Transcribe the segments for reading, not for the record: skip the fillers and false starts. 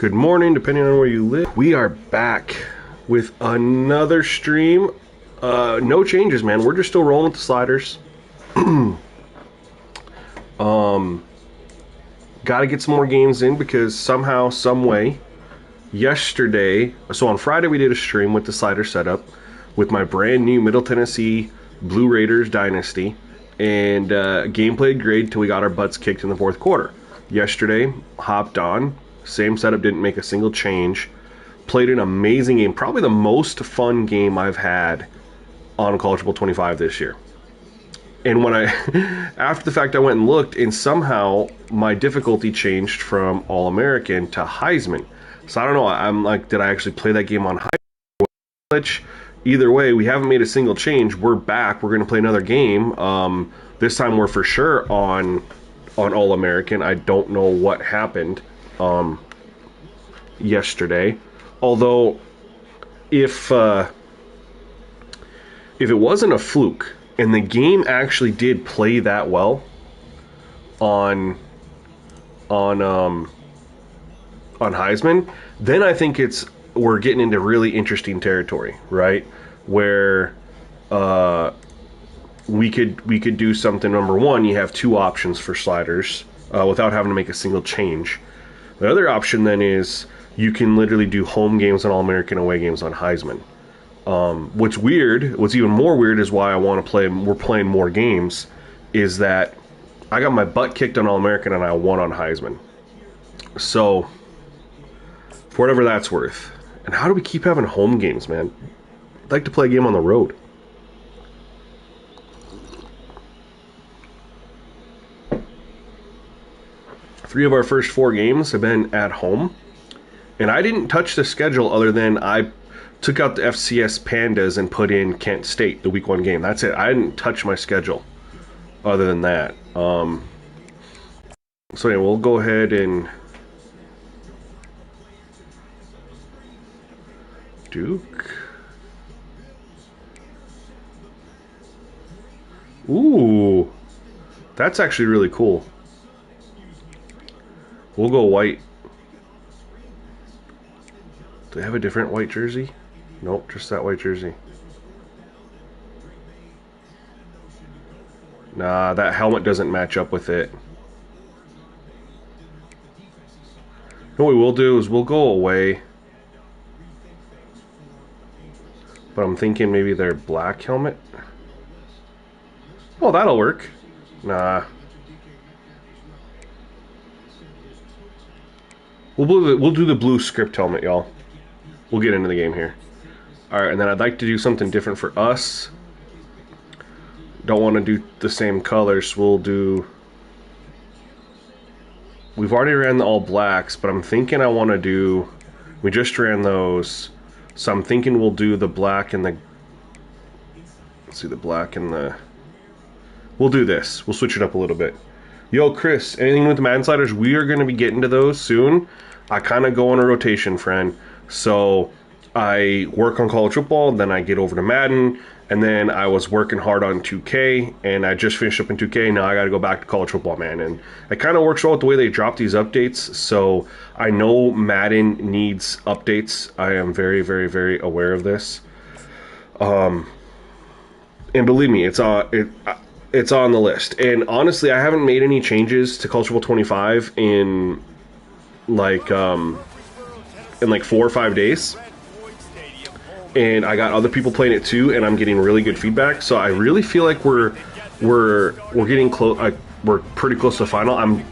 good morning, depending on where you live. We are back with another stream. No changes, man. We're just still rolling with the sliders. Got to get some more games in because somehow, some way, yesterday, so on Friday we did a stream with the slider setup with my brand new Middle Tennessee Blue Raiders Dynasty, and game played great till we got our butts kicked in the fourth quarter. Yesterday, hopped on, same setup, didn't make a single change, played an amazing game, probably the most fun game I've had on College Football 25 this year. And when I, after the fact, I went and looked, and somehow my difficulty changed from All-American to Heisman. So I don't know, I'm like, did I actually play that game on Heisman? Either way, we haven't made a single change. We're back. We're going to play another game. This time we're for sure on All-American. I don't know what happened yesterday. Although, if it wasn't a fluke, and the game actually did play that well on Heisman, then I think we're getting into really interesting territory, right? Where we could do something. Number one, you have two options for sliders without having to make a single change. The other option then is you can literally do home games on All-American, away games on Heisman. What's even more weird is why I want to play. We're playing more games. Is that I got my butt kicked on All-American and I won on Heisman. So, for whatever that's worth. And how do we keep having home games, man? I'd like to play a game on the road. Three of our first four games have been at home. And I didn't touch the schedule other than I took out the FCS Pandas and put in Kent State, the week one game. That's it. I didn't touch my schedule other than that. So anyway, we'll go ahead and Duke. Ooh, that's actually really cool. We'll go white. Do they have a different white jersey? Nope, just that white jersey. Nah, that helmet doesn't match up with it. What we will do is we'll go away. But I'm thinking maybe their black helmet. Oh, that'll work. Nah. We'll do the blue script helmet, y'all. We'll get into the game here. Alright, and then I'd like to do something different for us. Don't want to do the same colors. We've already ran the all blacks, but I'm thinking I want to do... We just ran those. So I'm thinking we'll do the black and the... Let's see, the black and the... We'll do this. We'll switch it up a little bit. Yo, Chris, anything with the Madden sliders? We are going to be getting to those soon. I kind of go on a rotation, friend. So I work on college football, then I get over to Madden, and then I was working hard on 2K, and I just finished up in 2K. Now I got to go back to college football, man. And it kind of works well with the way they drop these updates. So I know Madden needs updates. I am very, very, very aware of this. And believe me, it's on the list. And honestly, I haven't made any changes to College Football 25 in like 4 or 5 days. And I got other people playing it too, and I'm getting really good feedback. So I really feel like we're getting close. We're pretty close to the final. I'm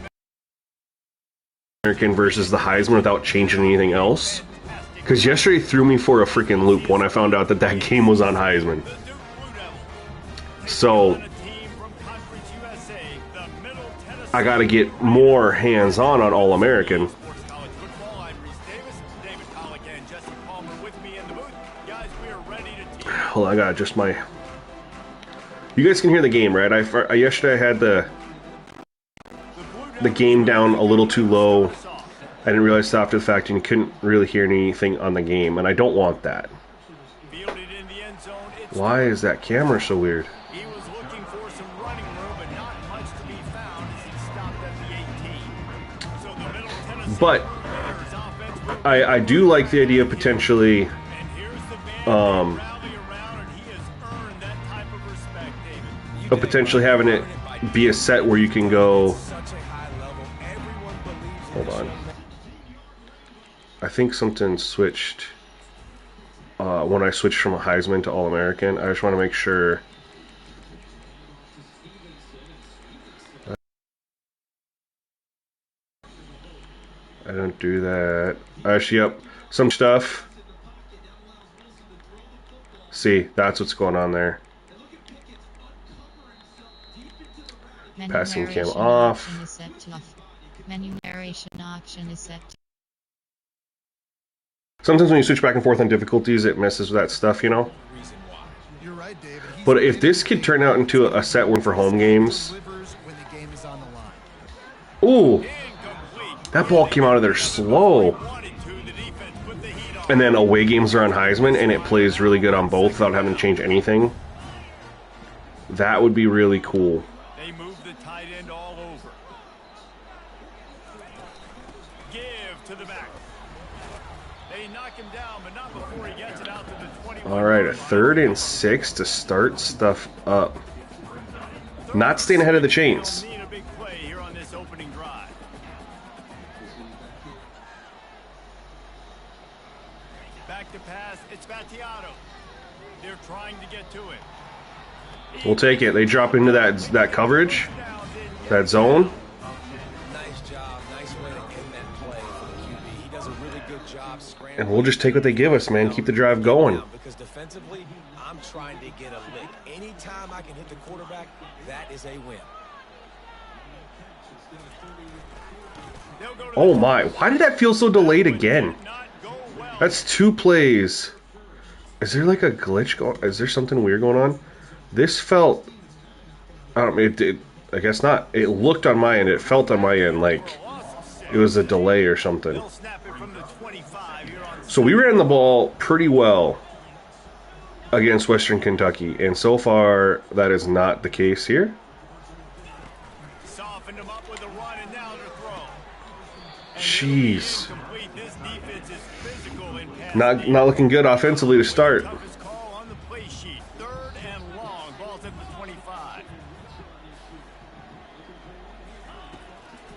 American versus the Heisman without changing anything else. Because yesterday threw me for a freaking loop when I found out that game was on Heisman. So I got to get more hands-on All-American. Hold on, I got to adjust my... You guys can hear the game, right? Yesterday I had the game down a little too low. I didn't realize after the fact and you couldn't really hear anything on the game, and I don't want that. Why is that camera so weird? But I do like the idea of potentially having it be a set where you can go. Hold on. I think something switched when I switched from a Heisman to All-American. I just want to make sure. I don't do that. Actually, yep. Some stuff. See, that's what's going on there. Menu Passing cam narration off. option is set to off. Menu narration option is set to. Sometimes when you switch back and forth on difficulties, it messes with that stuff, you know? But if this could turn out into a set win for home games... Ooh! That ball came out of there slow. And then away games are on Heisman, and it plays really good on both without having to change anything. That would be really cool. They move the tight end all over. Give to the back. They knock him down, but not before he gets it out to the 21. Alright, a 3rd and 6 to start stuff up. Not staying ahead of the chains. Need a big play here on this opening drive. Back to pass, it's Vattiato. They're trying to get to it. We'll take it. They drop into that coverage, that zone. Nice job, nice way to end that play for the QB. He does a really good job scrambling. And we'll just take what they give us, man. Keep the drive going. Because defensively, I'm trying to get a lick. Anytime I can hit the quarterback, that is a win. Oh my, why did that feel so delayed again? That's 2 plays. Is there like a glitch going? Is there something weird going on? This felt, I don't know, it did, I guess not. It looked on my end, it felt on my end like it was a delay or something. So we ran the ball pretty well against Western Kentucky, and so far that is not the case here. Jeez. Not looking good offensively to start.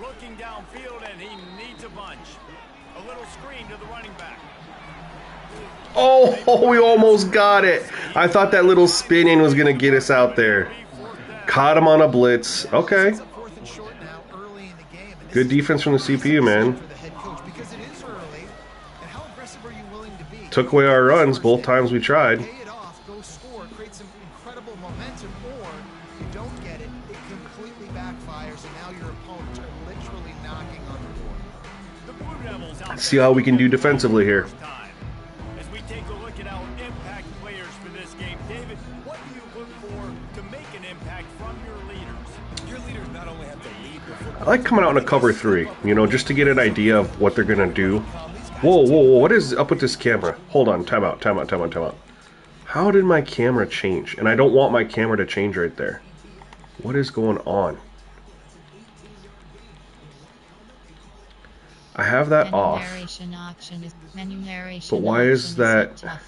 Looking downfield, and he needs a bunch. A little screen to the running back. Oh, we almost got it. I thought that little spin-in was going to get us out there. Caught him on a blitz. Okay. Good defense from the CPU, man. Took away our runs both times we tried. Let's see how we can do defensively here. As we take a look at our impact players for this game, David, what do you look for to make an impact from your leaders? Your leaders not only have to lead the football. I like coming out in a cover 3, you know, just to get an idea of what they're going to do. Whoa, whoa, whoa, what is up with this camera? Hold on, time out. How did my camera change? And I don't want my camera to change right there. What is going on? I have that off. But why is that?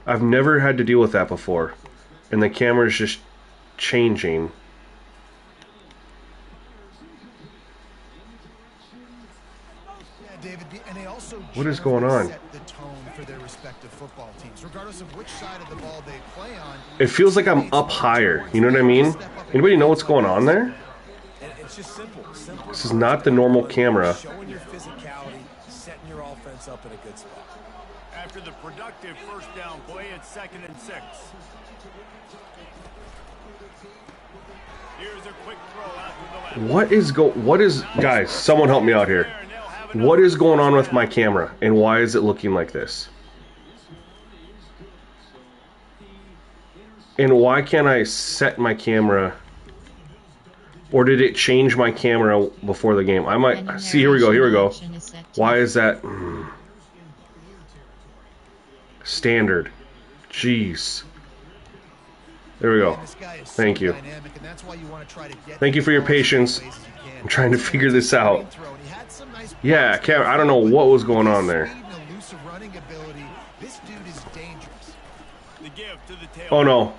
I've never had to deal with that before. And the camera's just changing. What is going on? It feels like I'm up higher. You know what I mean? Anybody know what's going on there? It's just simple. This is not the normal camera. Showing your physicality, setting your offense up in a good spot. After the productive first down play, it's 2nd and 6. Here's a quick throw out to the left. What is guys, someone help me out here. What is going on with my camera and why is it looking like this? And why can't I set my camera? Or did it change my camera before the game? I might see. Here we go. Why is that? Standard. Jeez. There we go. Thank you. Thank you for your patience. I'm trying to figure this out. Yeah, I don't know what was going on there. This dude is dangerous. The give to the tail. Oh no.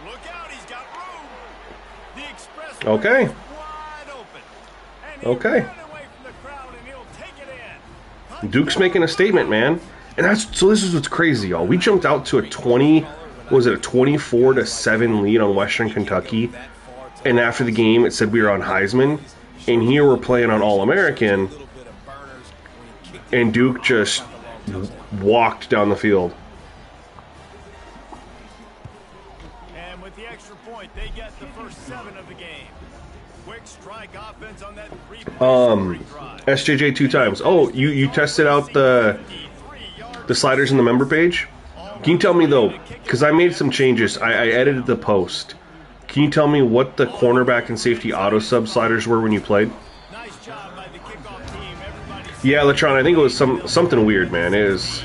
Look out, he's got room. The express Okay. is wide open. And he'll Okay. run away from the crowd and he'll take it in. Duke's making a statement, man. And so this is what's crazy, y'all. We jumped out to a 24-7 lead on Western Kentucky. And after the game, it said we were on Heisman. And here we're playing on All-American. And Duke just walked down the field. And with the extra point, they get the first 7 of the game. Quick strike offense on that 3-point drive. SJJ 2 times. Oh, you tested out the sliders in the member page? Can you tell me, though, because I made some changes. I edited the post. Can you tell me what the cornerback and safety auto sub sliders were when you played? Nice job by the kickoff team. Everybody's Yeah, Latron, I think it was something weird, man. It is.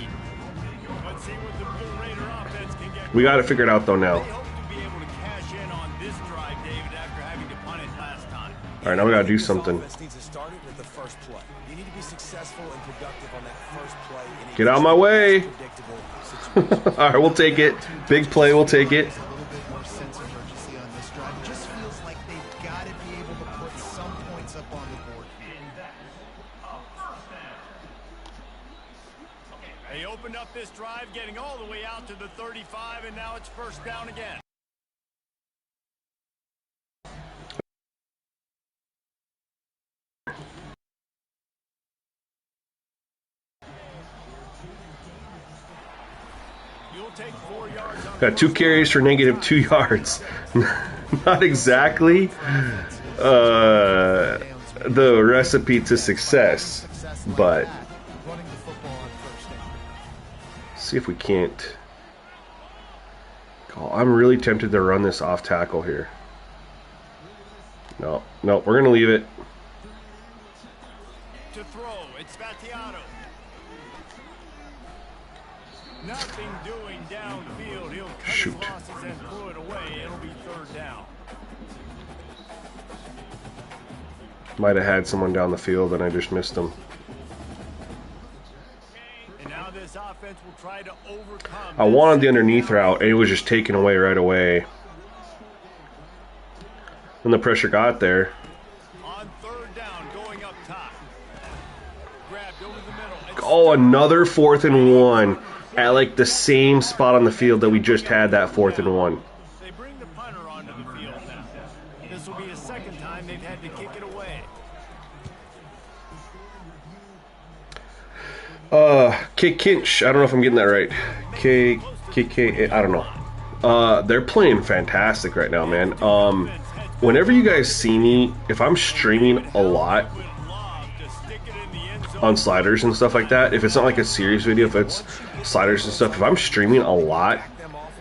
Let's see what the Blue Raider offense can get. We got it figured out, though, now. They hope to be able to cash in on this drive, David, after having to punt it last time. All right, now we got to do something. Offense needs to start it with the first play. You need to be successful and productive on that first play. in Get out of my each way. predictable situation. All right, we'll take it. Big play, we'll take it. A little bit more sense of urgency on this drive. It just feels like they've got to be able to put some points up on the board. They opened up this drive, getting all the way out to the 35, and now it's first down again. You'll take 4 yards on Got 2 carries for -2 yards. Not exactly the recipe to success, but Running the football on first down. see if we can't. Oh, I'm really tempted to run this off tackle here. No, we're going to leave it. to throw. It's Spatiato. Nothing doing downfield. He'll cut Shoot. his losses and throw it away. It'll be third down. Might have had someone down the field and I just missed them. And now this offense will try to overcome. I wanted the underneath route and it was just taken away right away. When the pressure got there. On third down, going up top. Grabbed over the middle. And Oh, another 4th and 1 at like the same spot on the field that we just had that 4th and 1. they bring the punter onto the field now. This will be a second time they've had to kick it away. Kinch, I don't know if I'm getting that right. K, I don't know. They're playing fantastic right now, man. Whenever you guys see me, if I'm streaming a lot Would love to stick it in the end zone. on sliders and stuff like that, if it's not like a serious video, if it's sliders and stuff, if I'm streaming a lot,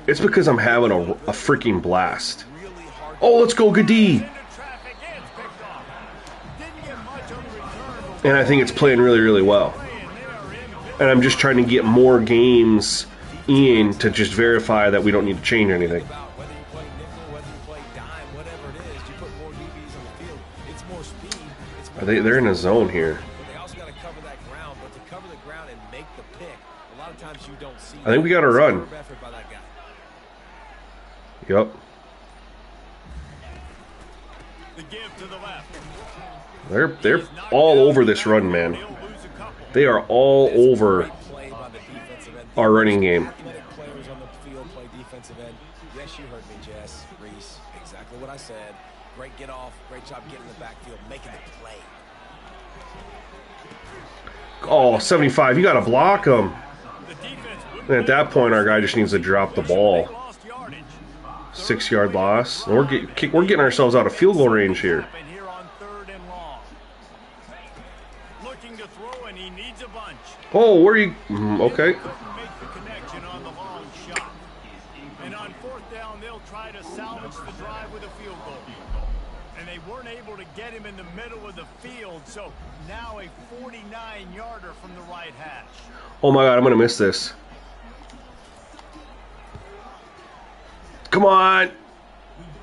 it's because I'm having a freaking blast. Oh, let's go, good D. Into traffic, it's picked off. Didn't get much on the return, but And I think it's playing really, really well. playing, they are in. And I'm just trying to get more games in to just verify that we don't need to change anything. About whether you play nickel, whether you play dime, whatever it is, you put more DBs on the field. It's more speed. It's more They're in a zone here. But they also got to cover that ground. But to cover the ground and make the pick, a lot of times you don't see. I think we got to run. superb effort by that guy. Yep. The give to the left. They're all over this run, man. He'll lose a couple. They are all over Play by the defensive end. our running game. Athletic players on the field play defensive end. Yes, you heard me, Jess, Reese. Exactly what I said. Great get off. Great job getting the backfield, making the play. Oh, 75. You got to block them. The defense would And at that point, our guy just needs to drop the they ball. lost yardage. 6-yard loss. And we're getting ourselves out of field goal range here. And here on third and long. Looking to throw, and he needs a bunch. Oh, where are you? Okay. Couldn't make the connection on the long shot. And on fourth down, they'll try to salvage the drive with a field goal. And they weren't able to get him in the middle of the field, so now a 49-yarder from the right hash. Oh my God, I'm going to miss this. Come on.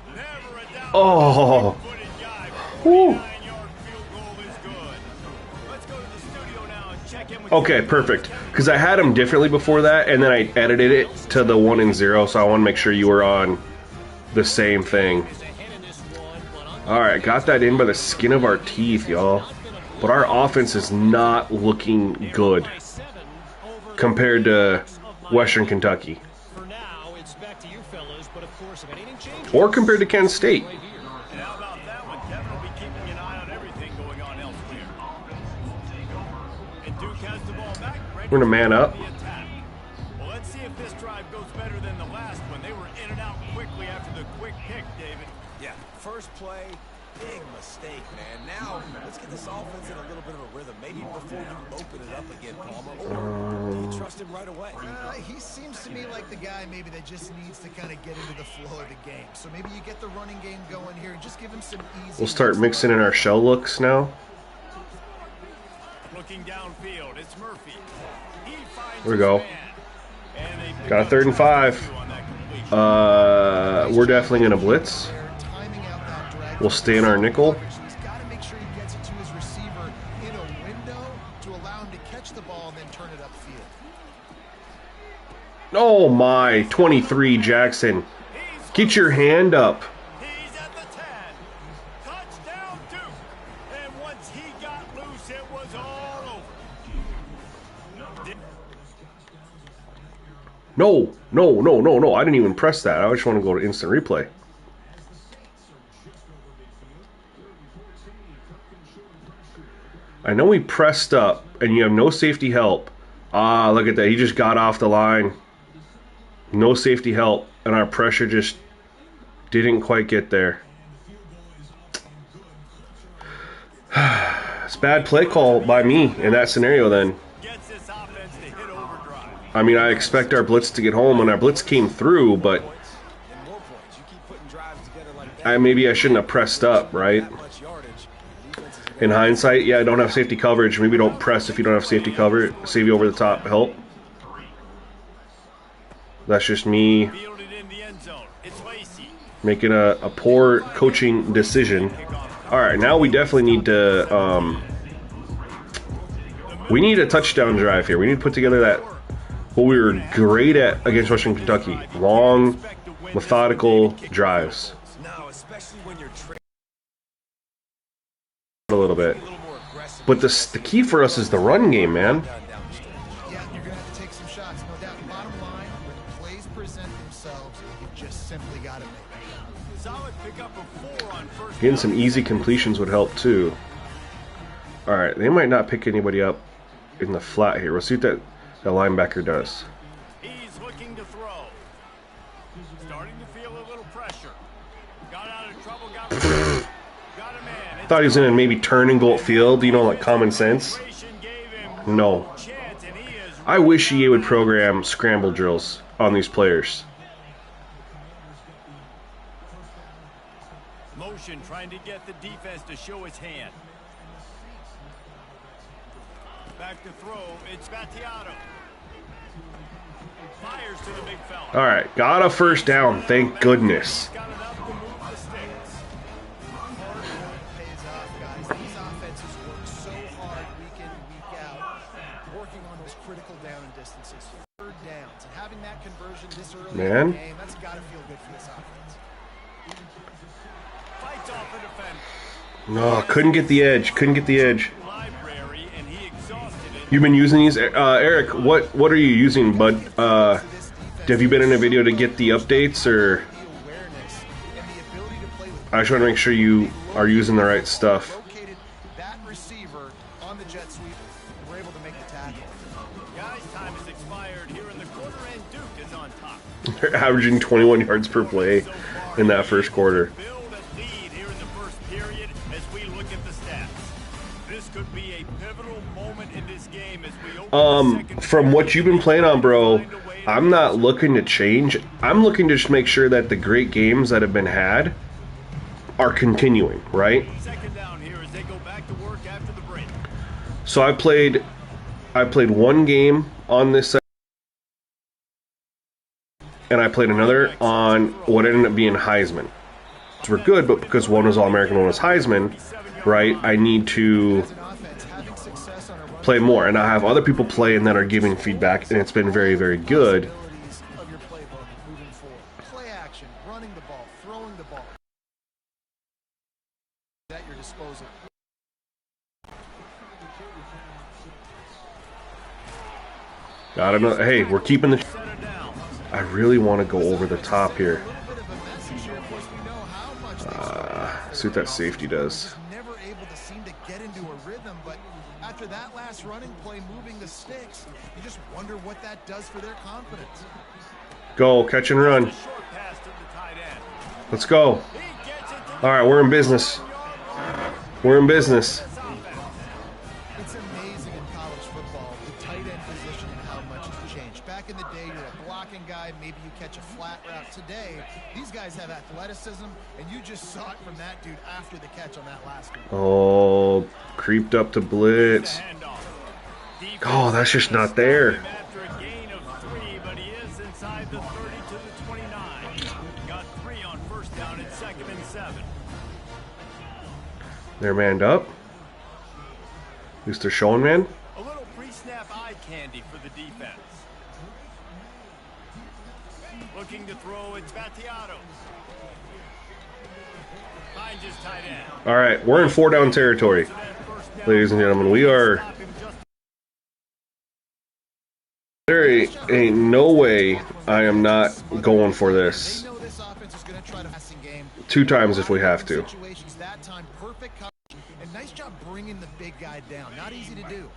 Never a doubt. Oh. Footed guy. Whew. 49-yard field goal is good. Okay, perfect. Because I had them differently before that, and then I edited it to the 1 and 0, so I want to make sure you were on the same thing. Alright, got that in by the skin of our teeth, y'all. But our offense is not looking good compared to Western Kentucky. Or compared to Kent State. And how about that one? Definitely keeping an eye on everything going on elsewhere. And Duke has the ball back. We're gonna man up. Well, let's see if this drive goes better than the last one. They were in and out quickly after the quick pick, David. Yeah, first play, big mistake, man. Now, let's get this offense in a little bit of a rhythm. Maybe before you open it up again, Palmer. Or do you trust him right away? He seems to me like the guy maybe that just needs to kind of get into the flow of the game. So maybe you get the running game going here and just give him some easy... We'll start mixing in our shell looks now. Looking downfield, it's Murphy. He finds There we go. his man. And they pick Got a up 3rd and 5. on that completion. We're definitely gonna blitz. Timing out that drag. We'll stay in our nickel. He's got to make sure he gets it to his receiver in a window to allow him to catch the ball and then turn it upfield. Oh my, 23 Jackson. Get your hand up. He's at the 10. Touchdown, Duke. And once he got loose, it was all over. No, no, no, no, no. I didn't even press that. I just want to go to instant replay. I know we pressed up and you have no safety help. Ah, look at that. He just got off the line. No safety help. And our pressure just didn't quite get there. It's bad play call by me in that scenario then. Gets this offense to hit overdrive. I mean, I expect our blitz to get home, and our blitz came through, but And more points. You keep putting drives together like that. maybe I shouldn't have pressed up, right? That much yardage. Defenses are In hindsight, yeah, I don't have safety coverage. Maybe don't press if you don't have safety cover. Save you over the top help. That's just me Fielded in the end zone. It's Lacey. making a poor coaching decision. All right, now we definitely need to we need a touchdown drive here. We need to put together that what we were great at against Western Kentucky. Long, methodical drives. No, especially when you're A little bit. a little more aggressive. But the key for us is the run game, man. Down the stretch. Yeah, you're going to have to take some shots, no doubt. Bottom line, when the plays present themselves, you just simply got to make them. Solid pickup of 4 on first Getting down. some easy completions would help too. Alright, they might not pick anybody up in the flat here. We'll see what that linebacker does. He's looking to throw. Starting to feel a little pressure. Got out of trouble, got a man. Thought he was gonna maybe turn and go upfield, you know, like common sense. Gave him No. a chance, and he is I wish EA would program scramble drills on these players. motion, trying to get the defense to show his hand. Back to throw, it's Battiato. Fires to the big fella. Alright, got a first down, thank goodness. Got enough to move the sticks. Hard work pays off, guys. These offenses work so hard week in and week out, working on those critical down and distances, third downs, and having that conversion this early Man. in the game, that's got to feel good for this offense. Fights off the defender. No, couldn't get the edge, couldn't get the edge. Library, and he exhausted it. You've been using these, Eric, what are you using, bud? Have you been in a video to get the updates, or? The awareness and the ability to play with I just want to make sure you are using the right stuff. located that receiver on the jet sweep, and we're able to make the tackle. Guys, time has expired here in the quarter, and Duke is on top. They're averaging 21 yards per play in that first quarter. Build a lead here in the first period as we look at the stats. This could be a pivotal moment in this game as we open the second From what you've been playing on, bro, Find a way to I'm not looking to change. I'm looking to just make sure that the great games that have been had are continuing, right? second down here as they go back to work after the break. So I played one game on this side, and I played another on what ended up being Heisman. So we're good, but because one was All-American, one was Heisman, right? I need to As an offense, having success on a run play more, and I have other people playing that are giving feedback, and it's been very, very good. Of your playbook moving forward. Play action, running the ball, throwing the ball at your disposal. I don't know. Hey, we're keeping the. I really want to go over the top here. See what that safety does. Never able to seem to get into a rhythm, but after that last running play moving the sticks, you just wonder what that does for their confidence. Go, catch and run. Let's go. All right, we're in business. We're in business. It's amazing in college football, the tight end position and how much it's changed. Back in the day, you're a blocking guy, maybe you catch a flat route. Today, these guys have athleticism, and you just saw it from that dude after the catch on that last one. Oh, creeped up to blitz. Oh, that's just not there. After a gain of 3, but he is inside the 30 to the 29. Got 3 on first down and 2nd and 7. They're manned up. At least they're showing man. A little pre-snap eye candy for the defense. Looking to throw, it's Battiato. Finds his tight end. All right, we're in 4-down territory, ladies and gentlemen. We are. There ain't no way I am not going for this. 2 times if we have to. That time, perfect coverage, and nice job bringing the big guy down. Not easy to do.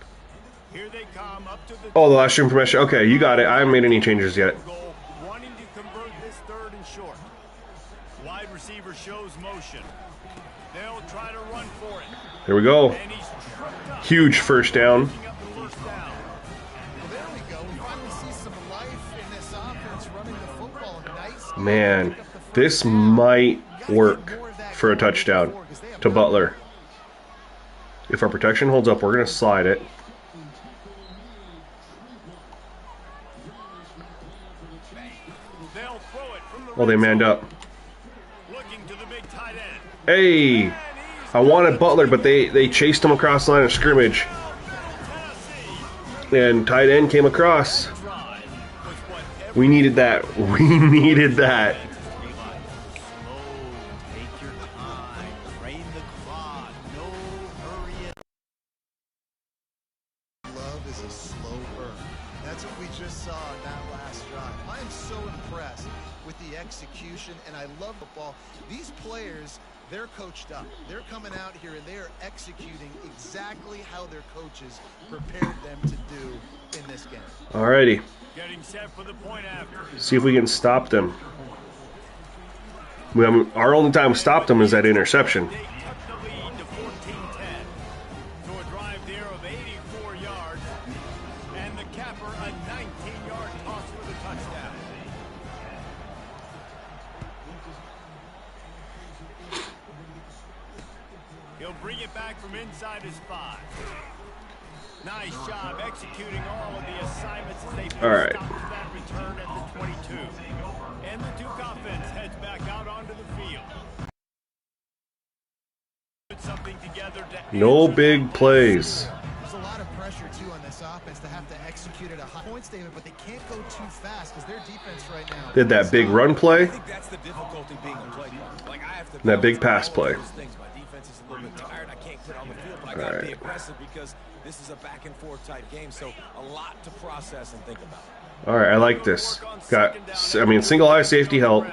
Here they come up to the Oh, the last stream permission. Okay, you got it. I haven't made any changes yet. goal, wanting to convert this 3rd and short. Wide receiver shows motion. They'll try to run for it. Here we go. And he's tripped up. Huge first down. Picking up the first down. Well, there we go. We finally see some life in this offense running the football. Nice. Man, this might work for a touchdown to Butler. If our protection holds up, we're going to slide it. They'll throw it from the Oh, they manned up. looking to the big tight end. Hey, I wanted Butler, but they chased him across the line of scrimmage. And tight end came across. We needed that. We needed that. Take your time. Drain the clock. No hurry. Love is a slow burn. That's what we just saw in that last drive. I am so impressed with the execution, and I love football. These players, they're coached up. They're coming out here, and they are executing exactly how their coaches prepared them to do in this game. Alrighty. Getting set for the point after. See if we can stop them. Our only time we stopped them is that interception. They cut the lead to 14-10. To a drive there of 84 yards. And the capper, a 19-yard toss for the touchdown. He'll bring it back from inside his 5. Nice job executing all of the assignments as they All right. stop to that return at the 22. And the Duke offense heads back out onto the field. Put something together to No answer big that. plays. There's a lot of pressure, too, on this offense to have to execute at a high point statement, but they can't go too fast because their defense right now. Did that big run play. I think that's the difficulty being a play caller. Like I have to That big balance pass all play. those things. My defense is a little bit tired. I can't quit on the field, but I got to be Alright. aggressive because this is a back and forth type game. So a lot to process and think about. All right, I like this. Single high safety help,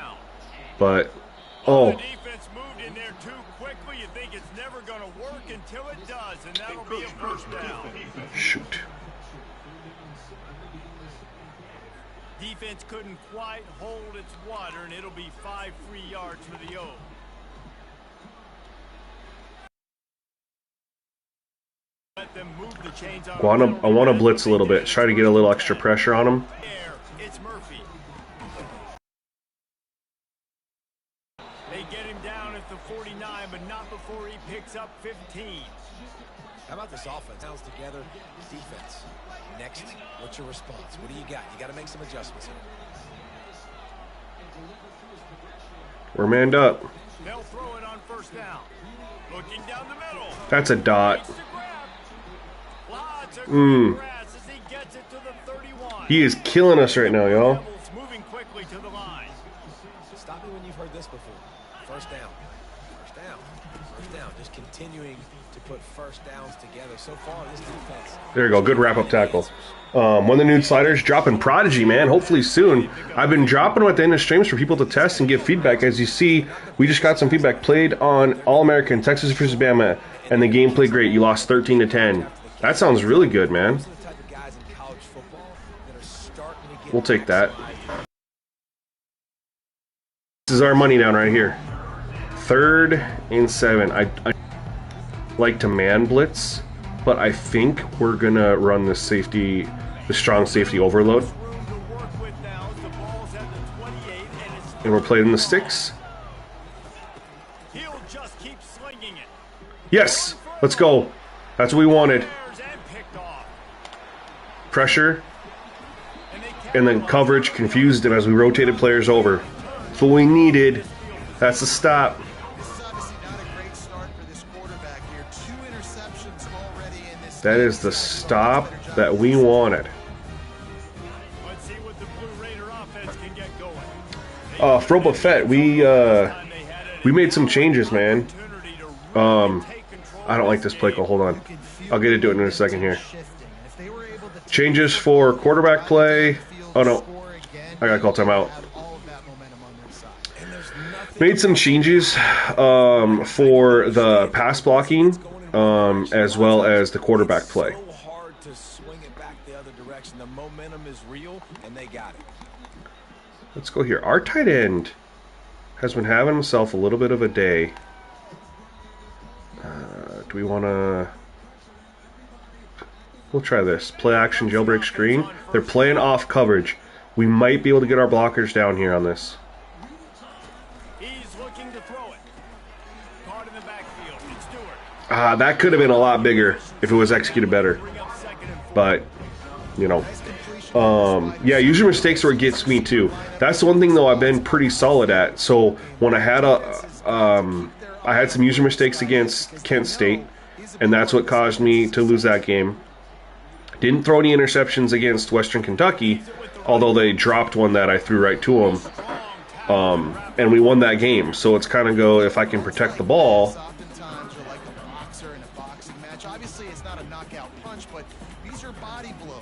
but The oh, defense moved in there too quickly. You think it's never going to work until it does, and that'll be a first down. shoot. Defense couldn't quite hold its water, and it'll be 5 free yards for the O. Let them move the chains on I want to blitz a little bit. Try to get a little extra pressure on them. There, it's Murphy. They get him down at the 49, but not before he picks up 15. How about this offense? Sounds together. Defense. Next, what's your response? What do you got? You got to make some adjustments here. We're manned up. They'll throw it on first down. Looking down the middle. That's a dot. Needs to grab. Lots It's a great grasp as he gets it to the 31. He is killing us right now, y'all. Rebels moving quickly to the line. Stop me when you've heard this before. First down. First down. First down. Just continuing to put first downs together. So far, this defense. There you go. Good wrap-up tackle. One of the new sliders, dropping Prodigy, man. Hopefully soon. I've been dropping them at the end of streams for people to test and give feedback. As you see, we just got some feedback. Played on All-American, Texas versus Bama, and the game played great. You lost 13-10. That sounds really good, man. We'll take that. This is our money down right here. 3rd and 7. I like to man blitz, but I think we're gonna run the safety, the strong safety overload. And we're playing the sticks. Yes, let's go. That's what we wanted. Pressure and then coverage confused him as we rotated players over. That's what we needed. That's the stop. That is the stop that we wanted. Froba Fett, we made some changes, man. I don't like this play call. Hold on. I'll get into it in a second here. Changes for quarterback play. Oh no. I gotta call timeout. Made some changes for the pass blocking as well as the quarterback play. Let's go here. Our tight end has been having himself a little bit of a day. Do we want to... We'll try this. Play action, jailbreak screen. They're playing off coverage. We might be able to get our blockers down here on this. He's looking to throw it. Caught in the backfield. It's Stewart. That could have been a lot bigger if it was executed better. But, you know. Yeah, user mistakes are what gets me too. That's the one thing though I've been pretty solid at. So when I had I had some user mistakes against Kent State, and that's what caused me to lose that game. Didn't throw any interceptions against Western Kentucky, although they dropped one that I threw right to them. And we won that game. So it's kind of go, if I can protect the ball.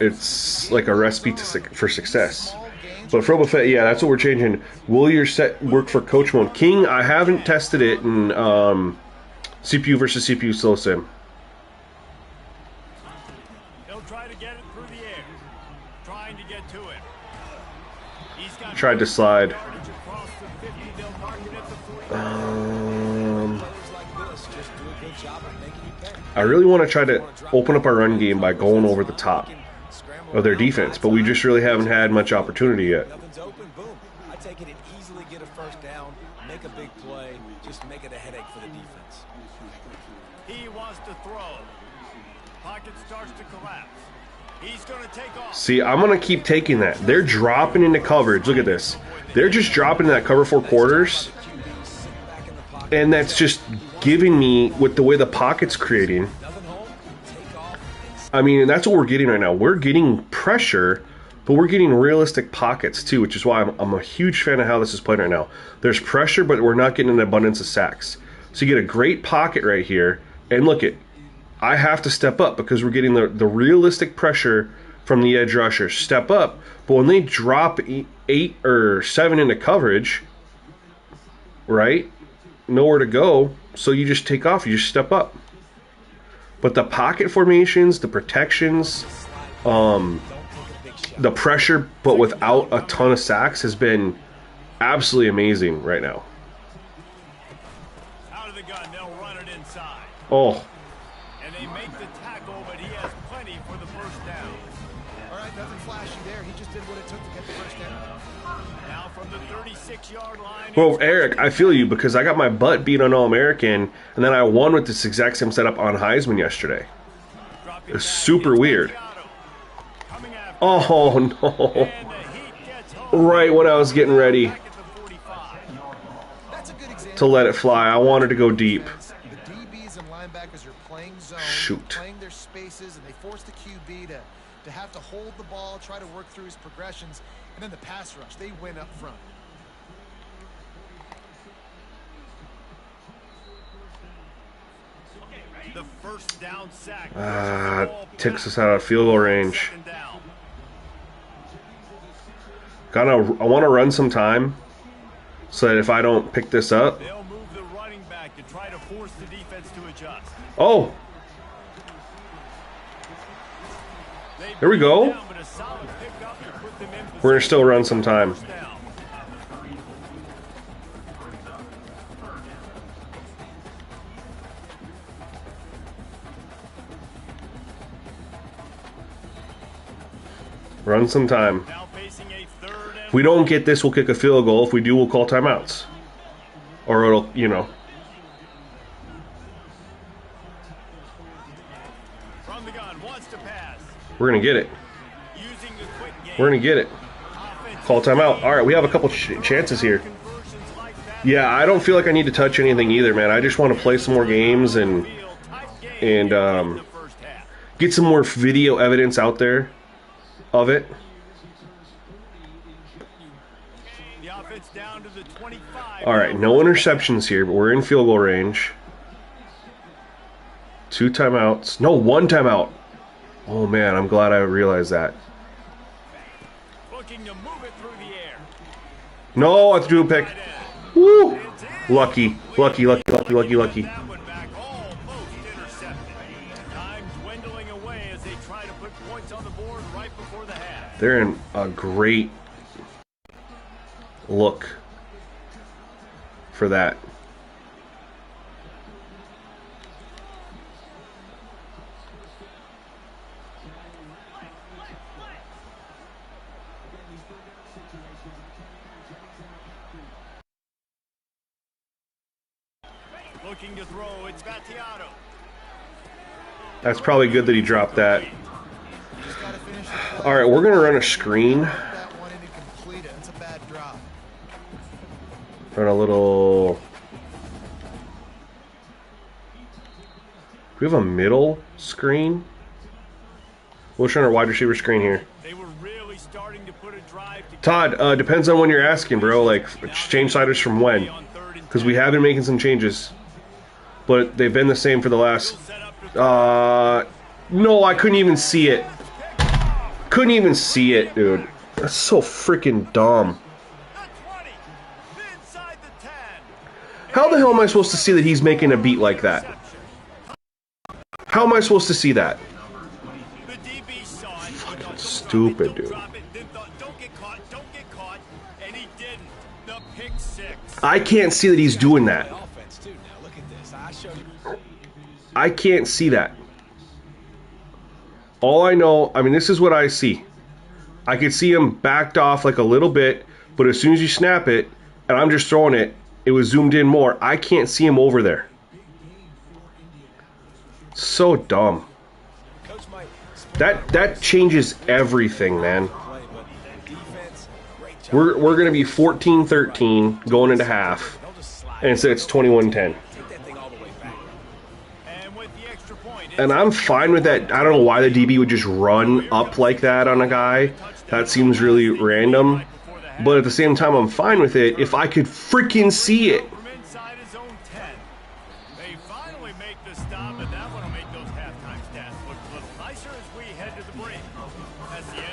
It's like a recipe for success. But Froba Fett, yeah, that's what we're changing. Will your set work for coach mode? King, I haven't tested it in CPU versus CPU slow sim. He'll try to get it through the air. Trying to get to it. He's got Tried to slide. I really want to try to open up our run game by going over the top of their defense, but we just really haven't had much opportunity yet. Nothing's open, boom. I take it and easily get a first down, make a big play, just make it a headache for the defense. He wants to throw. Pocket starts to collapse. He's going to take off. See, I'm going to keep taking that. They're dropping into coverage. Look at this. They're just dropping in that cover 4 quarters. And that's just giving me, with the way the pocket's creating, I mean, that's what we're getting right now. We're getting pressure, but we're getting realistic pockets too, which is why I'm a huge fan of how this is playing right now. There's pressure, but we're not getting an abundance of sacks. So you get a great pocket right here, and look it, I have to step up because we're getting the realistic pressure from the edge rushers. Step up, but when they drop 8 or 7 into coverage, right, nowhere to go, so you just take off, you just step up. But the pocket formations, the protections, the pressure, but without a ton of sacks, has been absolutely amazing right now. Out of the gun, they'll run it inside. Oh. And they make the tackle, but he has plenty for the first down. All right, nothing flashy there. He just did what it took to get the first down. Now from the 36-yard line. Well, Eric, I feel you because I got my butt beat on All-American, and then I won with this exact same setup on Heisman yesterday. It's super weird. Oh, no. Right when I was getting ready to let it fly, I wanted to go deep. Shoot. spaces, and they force the QB to have to hold the ball, try to work through his progressions, and then the pass rush, they win up front. The first down sack. Takes us out of field goal range. I want to run some time so that if I don't pick this up. They'll move the running back to try to force the defense to adjust. Oh! There we go. We're going to still run some time. Run some time. If we don't get this, we'll kick a field goal. If we do, we'll call timeouts. Or it'll, you know. From the gun, wants to pass. We're going to get it. Using the quick game. We're going to get it. Call timeout. All right, we have a couple chances here. Yeah, I don't feel like I need to touch anything either, man. I just want to play some more games and get some more video evidence out there of it. All right, no interceptions here, but we're in field goal range. 2 timeouts. No, 1 timeout. Oh, man, I'm glad I realized that. Looking to move it through the air. No, I threw a pick. Woo! Lucky. Lucky. That one back, almost intercepted. Time dwindling away as they try to put points on the board right before the half. They're in a great look for that. Looking to throw, it's Battiato. That's probably good that he dropped that. All right, we're going to run a screen. Run a little... Do we have a middle screen? We'll run our wide receiver screen here. They were really starting to put a drive to Todd, depends on when you're asking, bro. Like, change sliders from when? Because we have been making some changes. But they've been the same for the last... no, I couldn't even see it. Couldn't even see it, dude. That's so freaking dumb. How the hell am I supposed to see that he's making a beat like that? How am I supposed to see that? Fucking stupid, dude. I can't see that he's doing that. I can't see that. All I know, I mean, this is what I see. I could see him backed off like a little bit, but as soon as you snap it, and I'm just throwing it, it was zoomed in more. I can't see him over there. So dumb. That changes everything, man. We're going to be 14-13 going into half, and instead it's 21-10. And I'm fine with that. I don't know why the DB would just run up like that on a guy. That seems really random. But at the same time, I'm fine with it if I could freaking see it.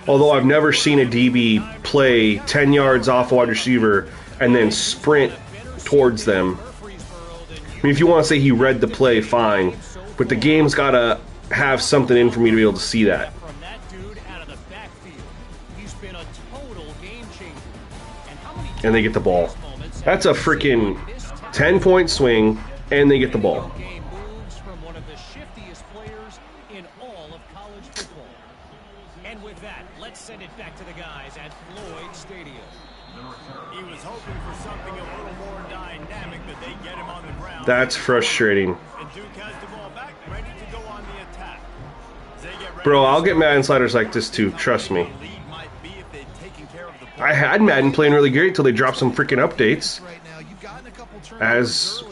Although I've never seen a DB play 10 yards off a wide receiver and then sprint towards them. I mean, if you want to say he read the play, fine. But the game's got to have something in for me to be able to see that. And they get the ball. That's a freaking 10-point swing, and they get the ball. And with that, let's send it back to the guys at Floyd Stadium. He was hoping for something a little more dynamic, but they get him on the ground. That's frustrating. And Duke has the ball back, ready to go on the attack. Bro, I'll get Madden sliders like this too, trust me. I had Madden playing really great until they dropped some freaking updates. As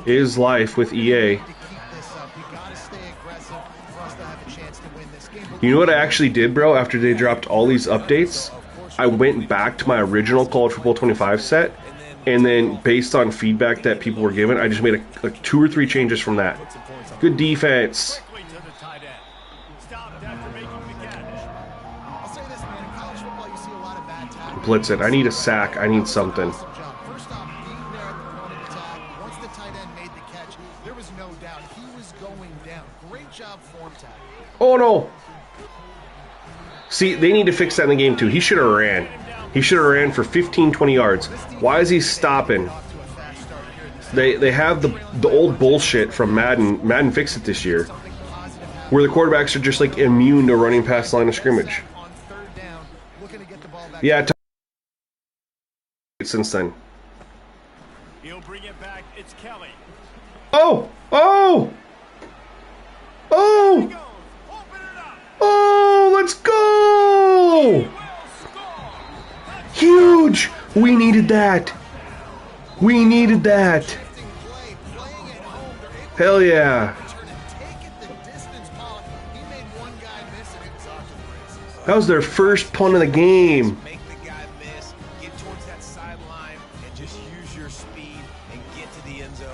is life with EA. You know what I actually did, bro? After they dropped all these updates, I went back to my original College Football 25 set, and then based on feedback that people were given, I just made like 2 or 3 changes from that. Good defense. Quickly to the tight end. Stopped after making the catch. I'll say this, man. In college football, you see a lot of bad tackles. Blitz it. I need a sack. I need something. Awesome job. First off, being there at the point of attack. Once the tight end made the catch, there was no doubt he was going down. Great job form tackle. Oh no! See, they need to fix that in the game too. He should have ran. He should have ran for 15, 20 yards. Why is he stopping? They have the old bullshit from Madden. Madden fixed it this year, where the quarterbacks are just like immune to running past the line of scrimmage. On third down, looking to get the ball back. Yeah, since then. He'll bring it back. It's Kelly. Oh! Oh! Oh! Goes. Open it up. Oh! Let's go! Will score. Huge! We needed that. We needed that. Shifting play, playing at home, they're able Hell yeah. to turn and take it the distance. Paul, he made one guy miss and it was off to the races. That was their first punt of the game. Make the guy miss, get towards that sideline, and just use your speed and get to the end zone.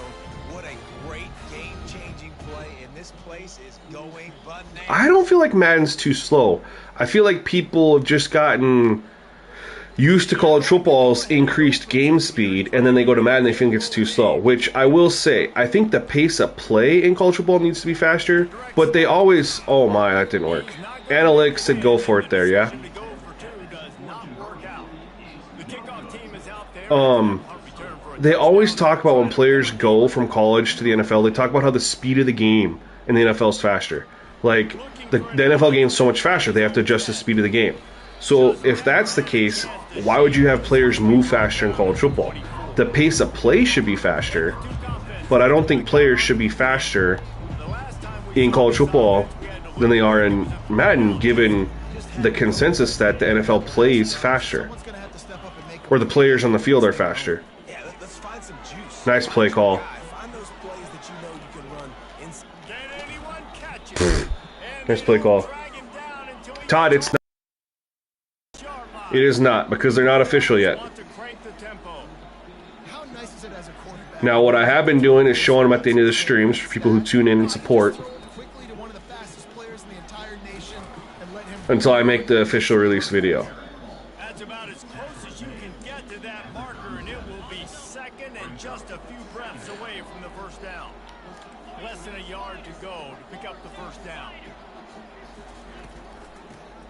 What a great game-changing play, and this place is going bananas. I don't feel like Madden's too slow. I feel like people have just gotten used to college football's increased game speed, and then they go to Madden and they think it's too slow, which I will say, I think the pace of play in college football needs to be faster, but they always, oh my, that didn't work. Analytics said go for it there, yeah? To go for 2 does not work out. The kickoff team is out there. Return for a They always talk about when players go from college to the NFL, they talk about how the speed of the game in the NFL is faster. Like, the NFL game is so much faster, they have to adjust the speed of the game. So if that's the case, why would you have players move faster in college football? The pace of play should be faster, but I don't think players should be faster in college football than they are in Madden, given the consensus that the NFL plays faster, Someone's going to have to step up and make or the players on the field are faster. Yeah, let's find some juice. Nice play call. Find those plays that you know you can run inside. Can anyone catch it? And Nice play call. drag him down until he Todd, it's not. It is not, because they're not official yet. want to crank the tempo. How nice is it as a quarterback? Now, what I have been doing is showing them at the end of the streams for people who tune in and support Quickly to one of the fastest players in the entire nation and let him until I make the official release video. That's about as close as you can get to that marker, and it will be second and just a few breaths away from the first down. Less than a yard to go to pick up the first down.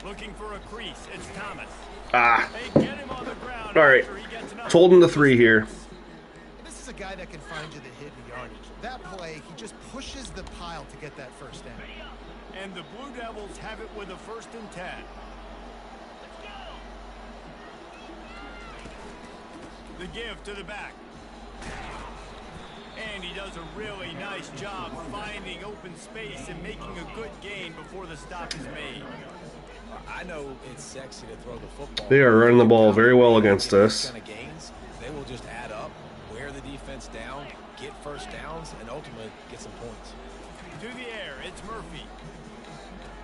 Looking for a crease. It's Thomas. Ah, They get him on the ground. all right. after he gets enough. Told him the 3 here. This is a guy that can find you the hidden yardage. That play, he just pushes the pile to get that first down. And the Blue Devils have it with a 1st and 10. The give to the back. And he does a really nice job finding open space and making a good gain before the stop is made. I know it's sexy to throw the football. They are running the ball very well against us. Kind of gains, they will just add up, wear the defense down, get first downs, and ultimately get some points. To the air, it's Murphy.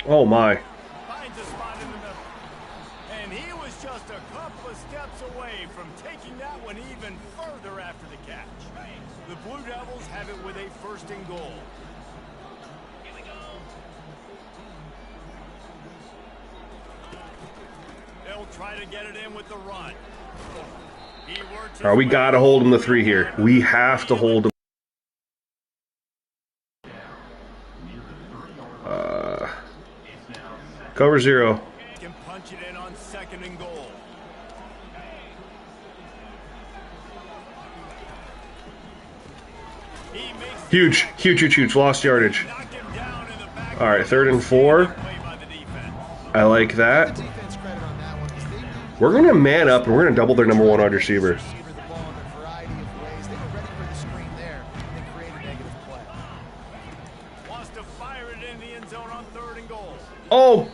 Oh my. Finds a spot in the middle. And he was just a couple of steps away from taking that one even further after the catch. The Blue Devils have it with a 1st and goal. They'll try to get it in with the run. He works his All right, we way got to hold him to 3 here. We have to hold him. Cover 0. can punch it in on 2nd and goal. He makes Huge, huge, huge, huge. Lost yardage. knock him down in the back. All right, 3rd and 4. Play by the defense. I like that. Defense credit on that one is they moved We're going to man up and we're going to double their number 1 wide receiver. receiver the ball in a variety of ways. They were ready for the screen there and they created negative play. Wants to fire it in the end zone on 3rd and goal. Oh,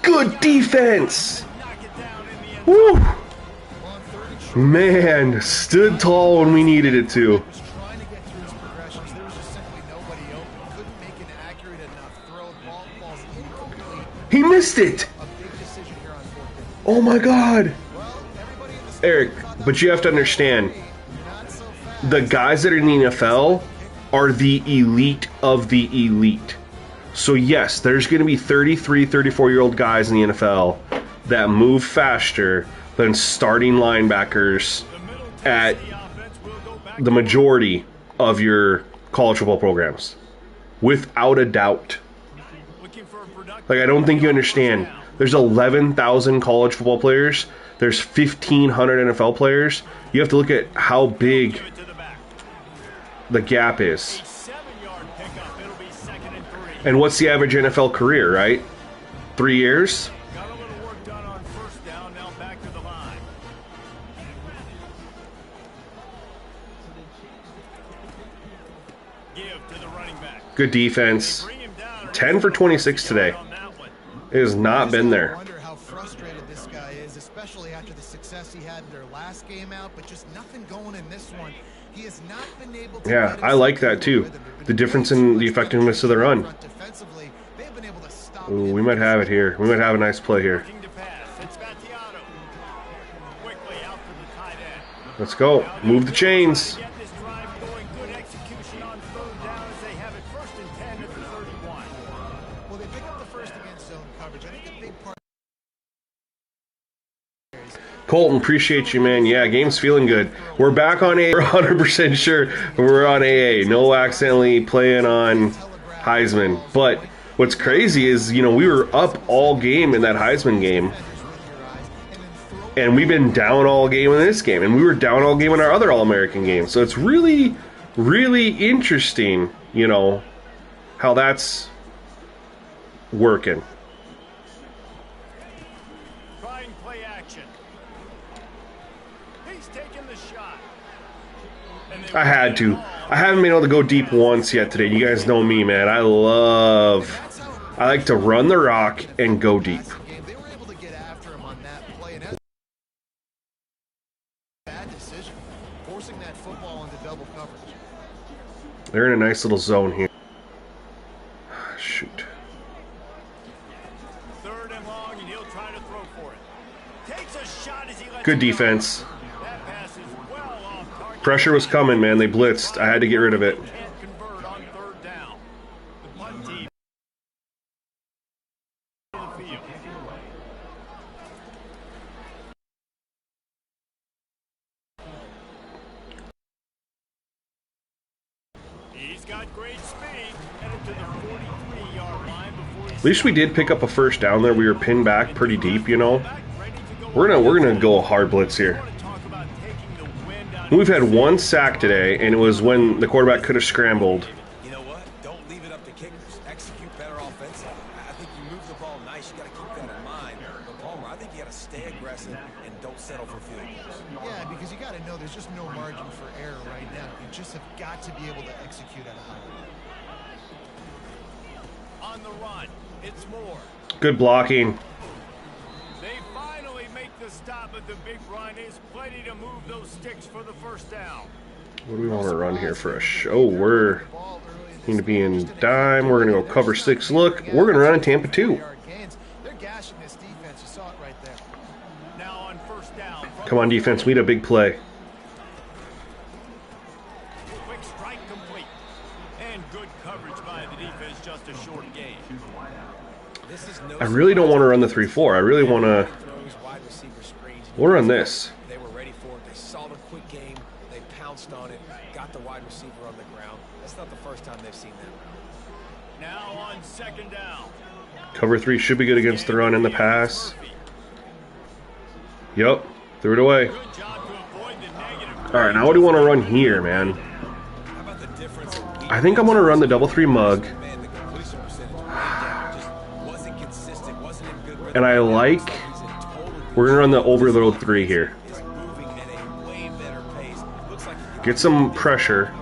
good defense. Knock it down in the end Woo. On 3rd and short, Man, stood tall when we needed it to. was trying to get through his progressions. There was just simply nobody open. Couldn't make an accurate enough throw. Ball falls incomplete. He missed missed it. A big decision here on fourth down. Oh my God. Well, everybody in the Eric, but you have to understand, not so fast. the guys that are in the NFL are the elite of the elite. So yes, there's going to be 33, 34-year-old guys in the NFL that move faster than starting linebackers at the majority of your college football programs. Without a doubt. Like, I don't think you understand. There's 11,000 college football players. There's 1,500 NFL players. You have to look at how big the gap is. And what's the average NFL career, right? 3 years? Got a little work done on first down, now back to the line. Give to the running back. Good defense. Bring him down. 10 for 26 today. On that one. It has not been I there. wonder how frustrated this guy is, especially after the success he had in their last game out, but just nothing going in this one. He has not been able to Yeah, get I like that too. The difference in the effectiveness of the run. Defensively, they've been able to stop Ooh, we might have it here. We might have a nice play here. Looking to pass. It's Battiato. Quickly out to the tight end. Let's go. Move the chains. Get this drive going. Good execution on third down as they have it first and 10 at the 31. Well, they pick up the first against zone coverage. I think a big part. Colton, appreciate you, man. Yeah, game's feeling good. We're back on AA. We're 100% sure we're on AA. No accidentally playing on Heisman. But what's crazy is, you know, we were up all game in that Heisman game. And we've been down all game in this game. And we were down all game in our other All-American game. So it's really, really interesting, you know, how that's working. Trying play action. He's taking the shot. And they I had to. I haven't been able to go deep once yet today. You guys know me, man. I like to run the rock and go deep. They were able to get after him on that play, and that's a bad decision, forcing that football into double coverage. They're in a nice little zone here. Shoot. third and long, and he'll try to throw for it. Takes a shot as he lets Good it go. defense. That pass is well off target. Pressure was coming, man. They blitzed. I had to get rid of it. Can't convert on third down. The punt team. The field. He's got great speed. Headed to the 43-yard line before he's At least we did pick up a first down there. We were pinned back pretty deep, you know. We're gonna go hard blitz here. We've had one sack today, and it was when the quarterback could have scrambled. You know what? Don't leave it up to kickers. Execute better offensively. I think you move the ball nice. You got to keep that in mind. But Palmer, I think you got to stay aggressive and don't settle for field goals. Yeah, because you got to know there's just no margin for error right now. You just have got to be able to execute at a high level. on the run. It's Moore. Good blocking. They finally make the stop at the big run. Is plenty to move those sticks for the first down. What do we want to run here for a show? We're going to be in dime. We're going to go cover 6. Look, we're going to run in Tampa 2. They're gashing this defense. You saw it right there. Now on first down. Come on, defense. We need a big play. Quick strike complete. And good coverage by the defense, just a short gain. I really don't want to run the 3-4. I really want to... We'll run this. They were ready for it. They saw the quick game. They pounced on it. Got the wide receiver on the ground. That's not the first time they've seen that. Now on second down. Cover 3 should be good against the run and the pass. Yup. Threw it away. Good job to avoid the negative. All right, now what do you want to run here, man? How about the difference? I think I'm going to run the double 3 mug. Man, the completion percentage way down. Just wasn't consistent. Wasn't in good rhythm. And I like... We're going to run the overload 3 here. Is moving at a way better pace. Looks like he Get some pressure.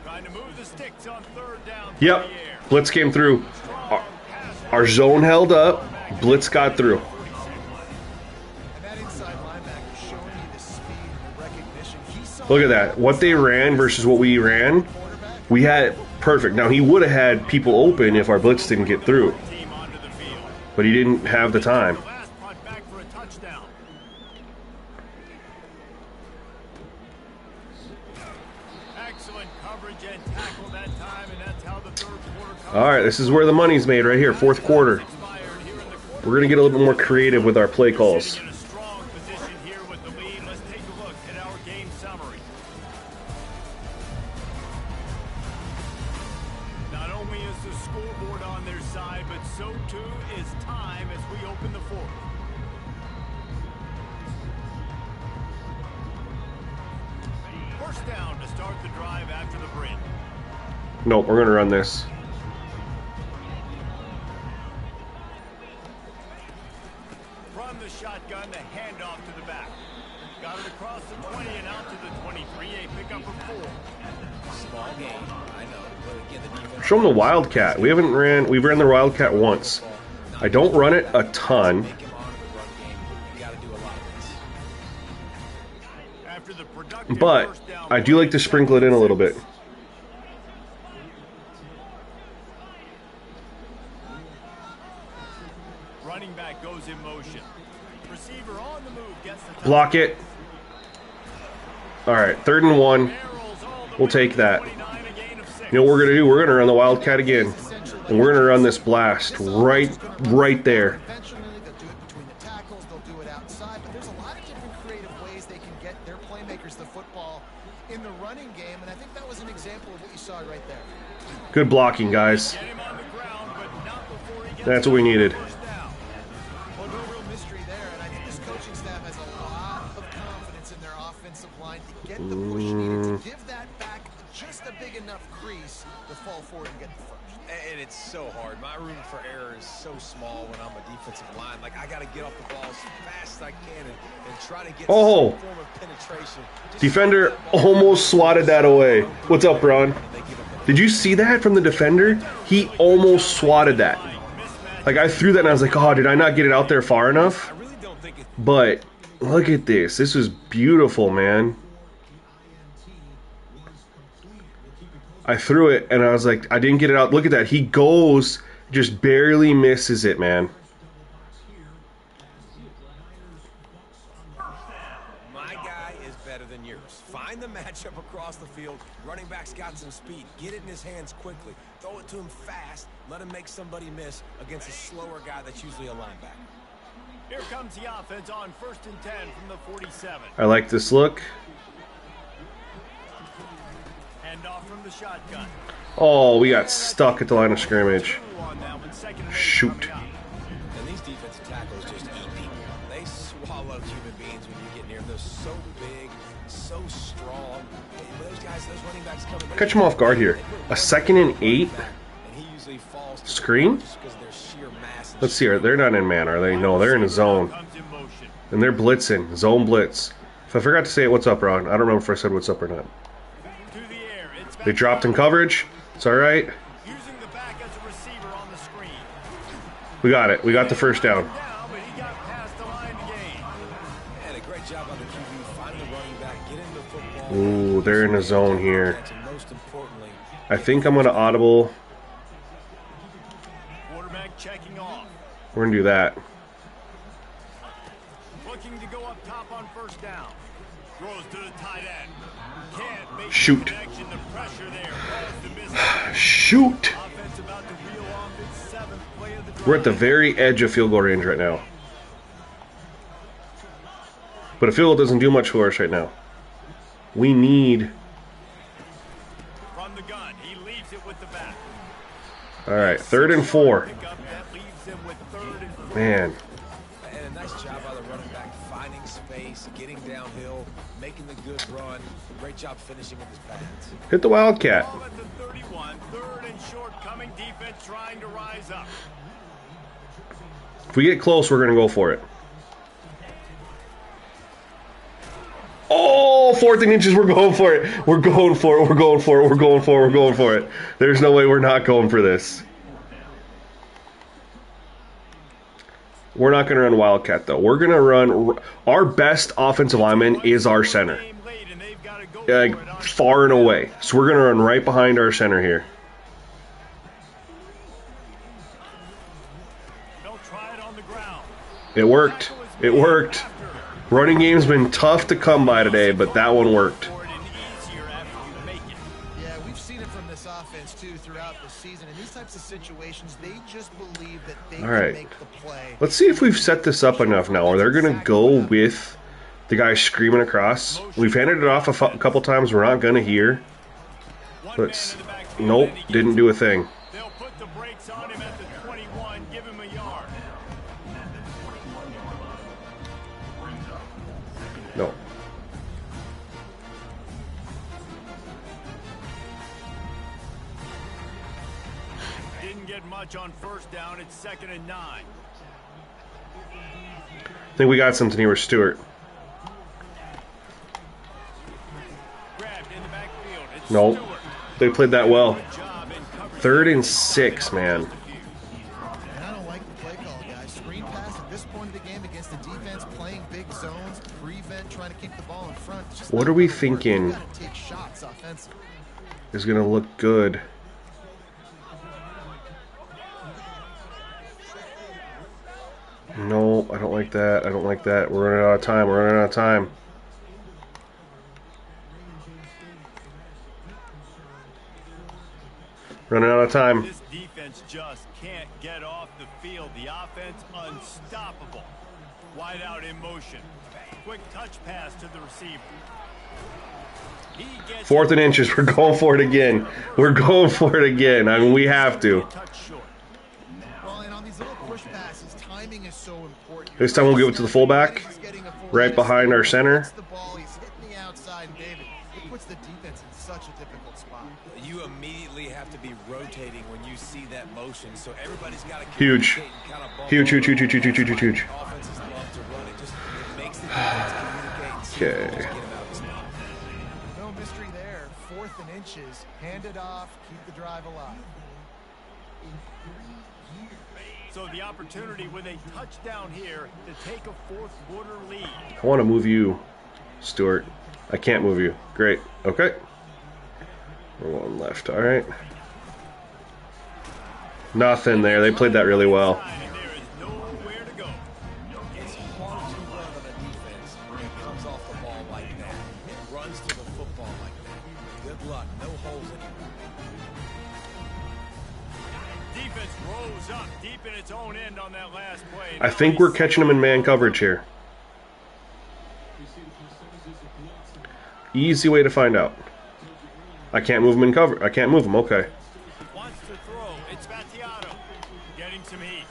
Trying to move the sticks on third down. Yep. Blitz came through. Our zone held up. Blitz got through. And that inside linebacker showing you the speed and the recognition. He saw Look at that. What they ran versus what we ran, we had perfect. Now, he would have had people open if our blitz didn't get through. Team onto the but he didn't have the time. The last punt back for a touchdown. Excellent coverage and tackle that time, and that's how the third quarter comes. All right, this is where the money's made right here, fourth quarter. We're going to get a little bit more creative with our play calls. Sitting in a strong position here with the lead. Let's take a look at our game summary. Not only is the scoreboard on their side, but so too is time as we open the fourth. First down to start the drive after the break. Nope, we're going to run this. From the shotgun, the handoff to the back. Got it across the 20 and out to the 23. A pickup of 4. Small game, I know. But again, the defense. Show them the Wildcat. We've ran the Wildcat once. I don't run it a ton. Make him honor the run game. You got to do a lot of this. After the productive But first down I do like to sprinkle it in a little bit. Running back goes in motion. Receiver on the move gets the Block it. All right, 3rd and 1. barrels all the We'll way take to that. 29, a gain of 6. You know what we're going to do? We're going to run the Wildcat again. And we're going to run this blast right there. Conventionally, they'll do it between the tackles, they'll do it outside, but there's a lot of different creative ways they can get their playmakers the football in the running game, and I think that was an example of what you saw right there. Good blocking, guys. Get him on the ground, but not before he gets That's what we needed. first down. Well, no real mystery there, and I think this coaching staff has a lot of confidence in their offensive line to get the push needed to give that back just a big enough crease to fall forward and get the first. And it's so hard. My room for error is so small when I'm a defensive line. Like, I got to get off the ball as fast as I can and try to get Oh. some form of penetration. Just Defender so that ball- almost swatted that away. What's up, Ron? They give up the- Did you see that from the defender? He almost swatted that. Like, I threw that and I was like, oh, did I not get it out there far enough? I really don't think it's But look at this. This is beautiful, man. I threw it and I was like, I didn't get it out. Look at that. He goes, just barely misses it, man. my guy is better than yours. Find the matchup across the field. Running back's got some speed. Get it in his hands quickly. Throw it to him fast. Let him make somebody miss against a slower guy that's usually a linebacker. Here comes the offense on 1st and 10 from the 47. I like this look. Handoff from the shotgun. Oh, we got stuck at the line of scrimmage. On that one, 2nd and 8 Shoot. coming up. And these defensive tackles just eat people. They swallow human beings when you get near them. They're so big, so strong. Those guys, those running backs coming. Catch him off guard here. A 2nd and 8. And he usually falls to the Screen? ground just because of their sheer mass and Let's see here. They're not in man, are they? No, they're in a zone. Comes in motion. And they're blitzing. Zone blitz. If I forgot to say it, what's up, Ron? I don't remember if I said what's up or not. To the air. It's back They dropped in coverage. It's all right. using the back as a receiver on the screen. We got it. We got the first down. Down, but he got past the line to gain. And a great job on the QB finding the running back, getting the football. Ooh, they're in a zone here. And most importantly, I think I'm going to audible. Quarterback checking off. We're going to do that. Looking to go up top on 1st down. Throws to the tight end. Can't make Shoot. the connection. The pressure there. Falls to miss. Shoot. Offense about to reel off its 7th play of the drive. We're at the very edge of field goal range right now. But a field goal doesn't do much for us right now. We need... From the gun, he leaves it with the back. All right, 3rd and 4. Pickup that leaves him with 3rd and 4. Man, and a nice job by the running back finding space, getting downhill, making the good run. Great job finishing with his pads. hit the Wildcat. Ball at the 31, 3rd and short, coming defense trying to rise up. If we get close, we're going to go for it. Oh, 4th and inches, we're going for it. We're going for it. We're going for it. We're going for it. We're going for it. There's no way we're not going for this. We're not going to run Wildcat, though. We're going to run... Our best offensive lineman is our center. Game late, and they've got to go Like, for it on far and away. So we're going to run right behind our center here. They'll try It worked. It worked. Running game's been tough to come by today, but that one worked. Yeah, we've seen it from this offense too throughout the season. In these types of situations, they just believe that they can make the play. Let's see if we've set this up enough now. Or they're going to go with the guy screaming across. We've handed it off a couple times. We're not going to hear. But nope, didn't do a thing. They'll put the brakes on him at the 21, give him a yard. No. Didn't get much on first down. It's 2nd and 9. I think we got something here with Stewart. Grabbed in the backfield. It's No, Stewart. they played that well. Good job in coverage. 3rd and 6, man. And I don't like the play call, guys. Screen pass at this point of the game against the defense playing big zones, prevent, trying to keep the ball in front. It's just What not are we gonna work. thinking? You gotta take shots offensively. Is going to look good. No, I don't like that. I don't like that. We're running out of time. We're running out of time. Running out of time. This defense just can't get off the field. The offense unstoppable. Wide out in motion. Quick touch pass to the receiver. He gets 4th and inches. We're going for it again. We're going for it again. I mean, we have to. touch short. Well, and on these little push passes, timing is so important. This time we'll give it to the fullback, right behind our center. Gets the ball, he's hitting the outside, and David, it puts the defense in such a difficult spot. You immediately have to be rotating when you see that motion, so everybody's got to Huge. Huge, huge, huge, huge, huge, huge, huge, huge. Offenses love to run it. Just it makes the defense communicate and see if they Okay. just get him out of the spot. No mystery there. 4th and inches. Hand it off. Keep the drive alive. So the opportunity with a touchdown here to take a 4th quarter lead. I want to move you, Stewart. I can't move you. Great. Okay. We're going left. All right. Nothing there. They played that really well. And there is nowhere to go. It's hard to run on a defense when it comes off the ball like that. It runs to the football like that. Good luck. No holes anywhere. Defense rose up deep in its own end on that last play. I think we're catching them in man coverage here. Easy way to find out. I can't move them in cover. I can't move them. Okay. Wants to throw. It's Battiato. Getting some heat.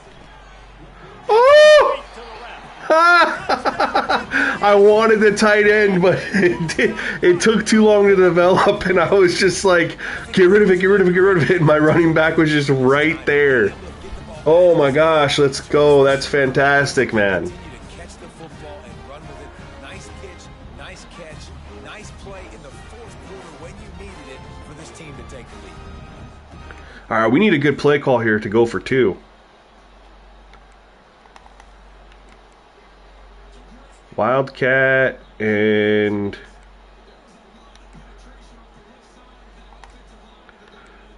Oh! Straight to the left. I wanted the tight end, but it took too long to develop, and I was just like, get rid of it, get rid of it, get rid of it. And my running back was just right there. Oh my gosh, let's go. That's fantastic, man. Continue to catch the football and run with it. Nice pitch, nice catch, nice play in the 4th quarter when you needed it for this team to take the lead. All right, we need a good play call here to go for 2. Wildcat and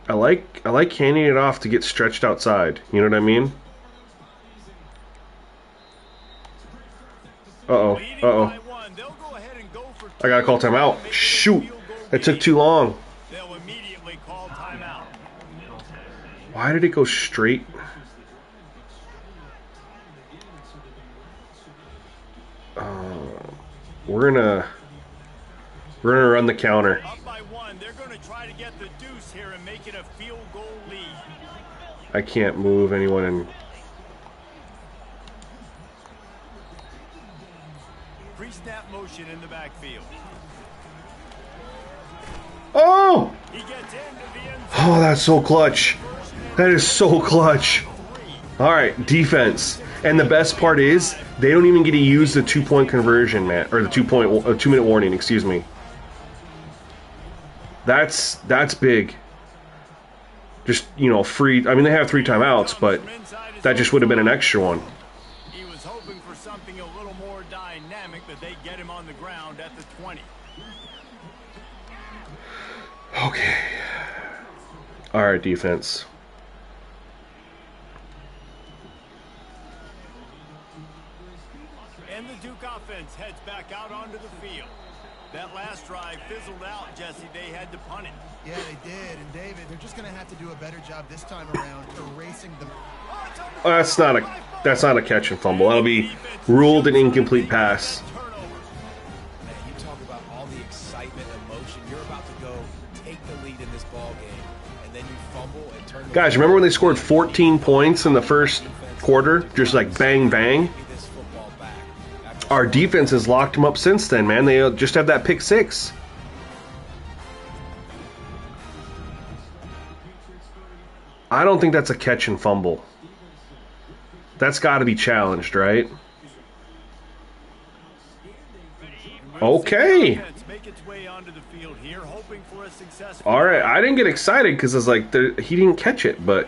I like handing it off to get stretched outside. You know what I mean? Uh-oh. Leading Uh-oh. by 1. They'll go ahead and go for I gotta call timeout. Shoot. That took too long. They'll immediately call timeout. Why did it go straight? We're gonna run the counter. Up by 1. They're going to try to get the deuce here and make it a field goal lead. I can't move anyone in. Pre-snap motion in the backfield. Oh! He gets into the end zone. Oh, that's so clutch. That is so clutch. All right, defense. And the best part is they don't even get to use the 2-point conversion, man, or the 2-minute warning. Excuse me. That's big. Just, you know, free. I mean, they have 3 timeouts, but that just would have been an extra one. He was hoping for something a little more dynamic, but they get him on the ground at the 20. Okay. All right, defense. And the Duke offense heads back out onto the field. That last drive fizzled out, Jesse. They had to punt it. Yeah, they did. And David, they're just going to have to do a better job this time around erasing the... That's not a catch and fumble. That'll be ruled an incomplete pass. Man, you talk about all the excitement, emotion. You're about to go take the lead in this ball game, and then you fumble and turn. Guys, remember when they scored 14 points in the first quarter? Just like bang, bang. Our defense has locked them up since then, man. They just have that pick six. I don't think that's a catch and fumble. That's got to be challenged, right? Okay. All right. I didn't get excited because I was like, he didn't catch it, but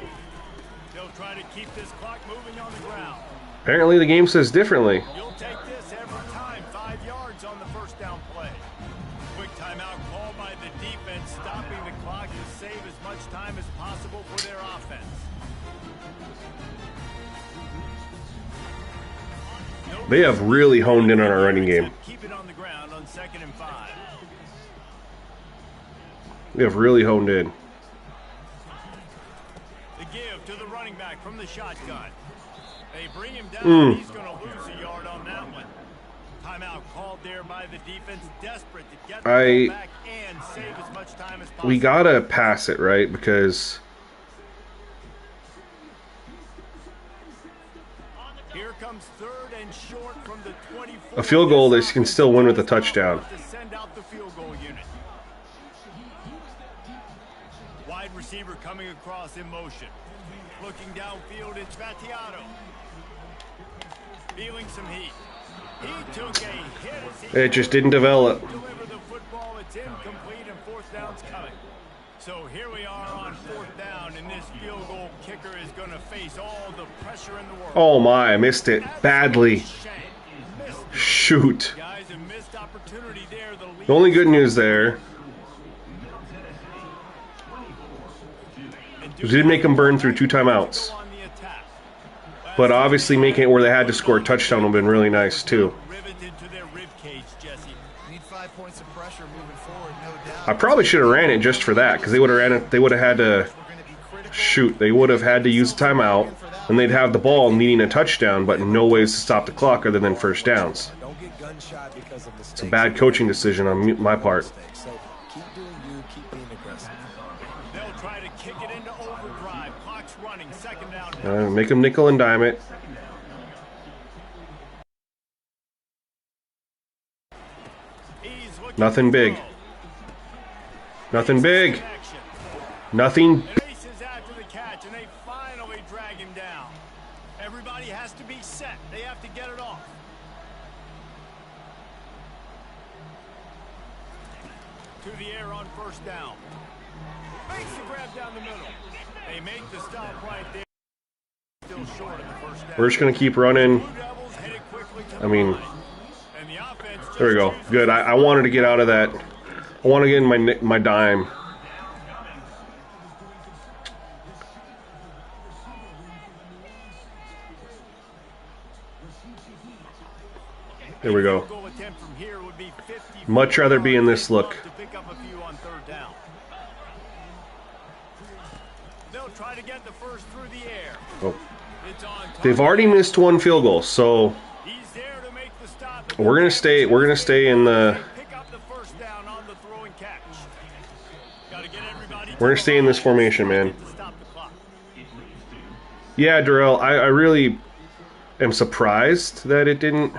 apparently the game says differently. You'll take this every time. 5 yards on the first down play. Quick timeout called by the defense, stopping the clock to save as much time as possible for their offense. They have really honed in on our running game. Keep it on the ground on 2nd and 5. They have really honed in. The give to the running back from the shotgun. They bring him down. He's going to lose a yard on that one. Timeout called there by the defense, desperate to get the ball back and save as much time as possible. We gotta pass it, right? Because here comes 3rd and short from the 24. a field goal, they can still win with a touchdown. To send out the field goal unit. Wide receiver coming across in motion. Looking downfield, it's Battiato. Feeling some heat. He took a hit as he It just didn't develop. deliver the football. It's incomplete and 4th down's coming. So here we are on 4th down, and this field goal kicker is going to face all the pressure in the world. Oh my, I missed it badly. Missed. Shoot. Guys, a missed opportunity there. The only good news there is we did make them burn through 2 timeouts. But obviously making it where they had to score a touchdown would have been really nice too. Riveted to their rib cage, Jesse. Need 5 points of pressure moving forward, no doubt. I probably should have ran it just for that, because they would have ran it. They would have had to shoot. They would have had to use a timeout, and they'd have the ball needing a touchdown, but no ways to stop the clock other than first downs. Don't get gun shy because of mistakes. It's a bad coaching decision on my part. So keep doing you, keep being aggressive. They'll try to kick it into overdrive. Clock's running. 2nd down. Make them nickel and dime it. He's looking Nothing to big. throw. Nothing big. Action. Nothing. And aces after the catch, and they finally drag him down. Everybody has to be set. They have to get it off. To the air on 1st down. Makes the grab down the middle. They make the stop right there. Still short of the 1st down. We're just going to keep running. Blue Devils headed quickly to the I mean, line. And the offense just there we go. chooses Good. I wanted to get out of that. I want to get in my dime. There we go. goal attempt from here would be 50. Much rather be in this look. To pick up a few on 3rd down. They'll try to get the first through the air. Oh. It's on target. They've already missed 1 field goal, so He's there to make the stop. we're gonna stay in the. Pick up the 1st down on the throw and catch. Gotta get everybody. We're gonna stay in this formation, man. To stop the clock. Yeah, Darrell, I really am surprised that it didn't.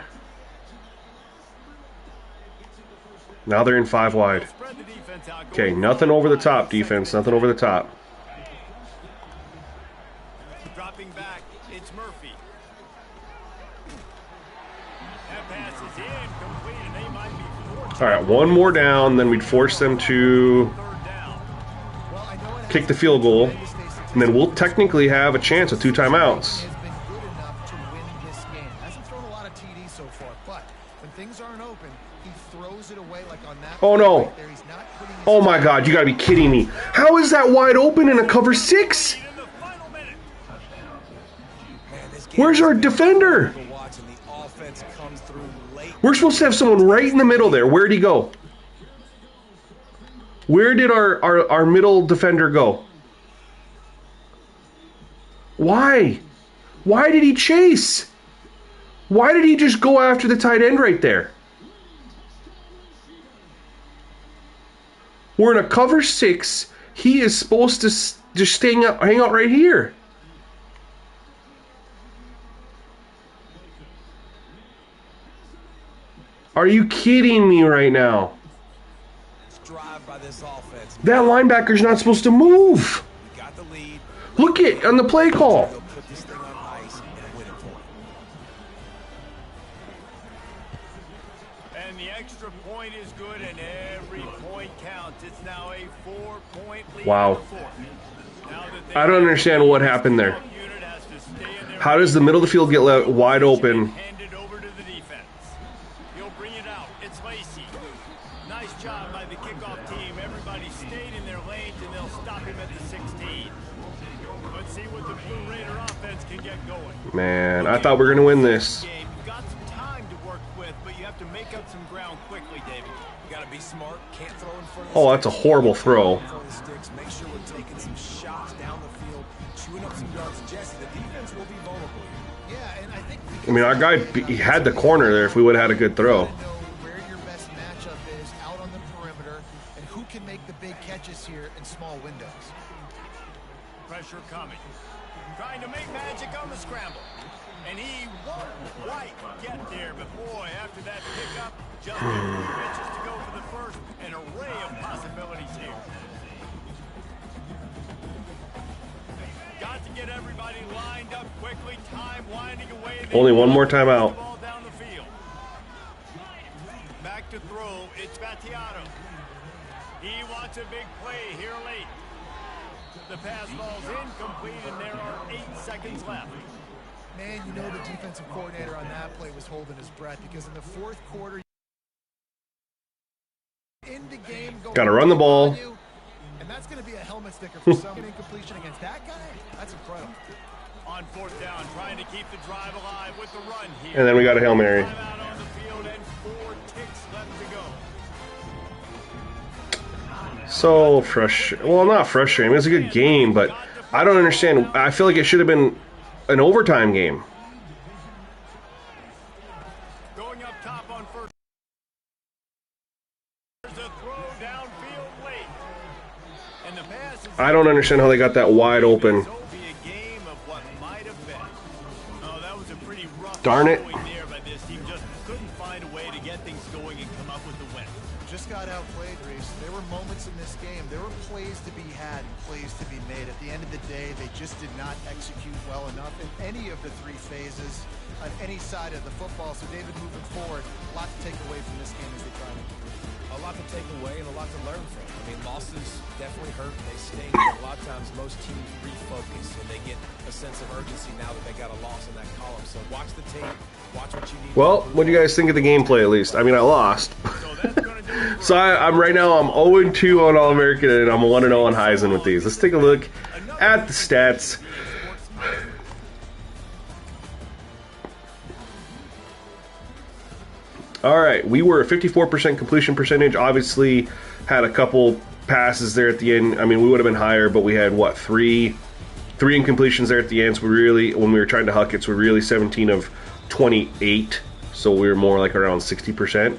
Now they're in 5 wide. Spread the defense out. Okay, nothing over the top, defense. Nothing over the top. Dropping back, it's Murphy. That pass is incomplete, and they might be forced. All right, 1 more down, then we'd force them to 3rd down. Well, I know it kick the field goal, and then we'll technically have a chance with 2 timeouts. has been good enough to win this game. Hasn't thrown a lot of TDs so far, but when things aren't open, he throws it away like on that. Oh, no. Right there, he's not putting his Oh my God, you gotta be kidding me. How is that wide open in a cover 6? In the final minute. Man, this game Where's our defender? to watch, and the offense offense comes through late. We're supposed to have someone right in the middle there. Where'd he go? Where did our middle defender go? Why? Why did he chase? Why did he just go after the tight end right there? We're in a cover 6. He is supposed to just hang out right here. Are you kidding me right now? Drive by this offense. That linebacker's not supposed to move. We got the lead. Look it on the play call. They'll put this thing on ice and win it for them. And the extra point is good, and every point counts. It's now a 4-point lead. Wow. in the fourth. Now that I don't understand what happened there. unit has to stay in their How does the middle of the field get left wide open? handed over to the defense. He'll bring it out. It's Lacey. Nice job by the kickoff team. Everybody stayed in their lanes, and they'll stop him at the 16. Let's see what the Blue Raider offense can get going. Man, I thought we were going to win this. Game. You've got some time to work with, but you have to make up some ground quickly, David. You got to be smart. Can't throw in front of the Oh, that's a horrible throw. sticks. Make sure we're taking some shots down the field, chewing up some yards. Jesse, the defense will be vulnerable here. Yeah, and I think I mean, our guy, he had the corner there if we would have had a good throw. know where your best matchup is out on the perimeter and who can make the big catches here in small windows. Pressure coming. Trying to make magic on the scramble. And he won't quite get there, but boy, after that pickup, just 3 inches to go for the first. An array of possibilities here. Got to get everybody lined up quickly. Time winding away. Only one more timeout. Ball down the field. Back to throw. It's Battiato. He wants a big play here late. The pass ball's incomplete, and there are 8 seconds left. Man, you know the defensive coordinator on that play was holding his breath because in the fourth quarter, in the game, Gotta run the ball. And that's going to be a helmet sticker for some incompletion against that guy. That's incredible. On 4th down, trying to keep the drive alive with the run here. And then we got a Hail Mary. Time out on the field and 4 ticks left to go. So frustrating. Well, not frustrating. It was a good game, but I don't understand. I feel like it should have been an overtime game. Going up top on 1st. There's a throw downfield late. And the pass is I don't understand how they got that wide open. So be a game of what might have been. Oh, that was a pretty rough Darn it. showing there by this team. Just couldn't find a way to get things going and come up with the win. Just got outplayed, Reese. There were moments in this game. There were plays to be had and plays to be made. At the end of the day, they just did not execute well enough in any of the 3 phases on any side of the football. So, David, moving forward, a lot to take away from this game as they try to improve. A lot to take away and a lot to learn from. I mean, losses definitely hurt. They sting. But a lot of times, most teams refocus and they get a sense of urgency now that they got a loss in that column. So watch the tape. Watch what you need. Well, what do you guys think of the gameplay at least? I mean, I lost. So that's going to do it for So I'm right now, I'm 0-2 on All-American, and I'm 1-0 on Heisen with these. Let's take a look at the stats. All right, we were a 54% completion percentage. Obviously, had a couple passes there at the end. I mean, we would have been higher, but we had what, three incompletions there at the end. So we really, when we were trying to huck it, so we're really 17 of 28. So we were more like around 60%.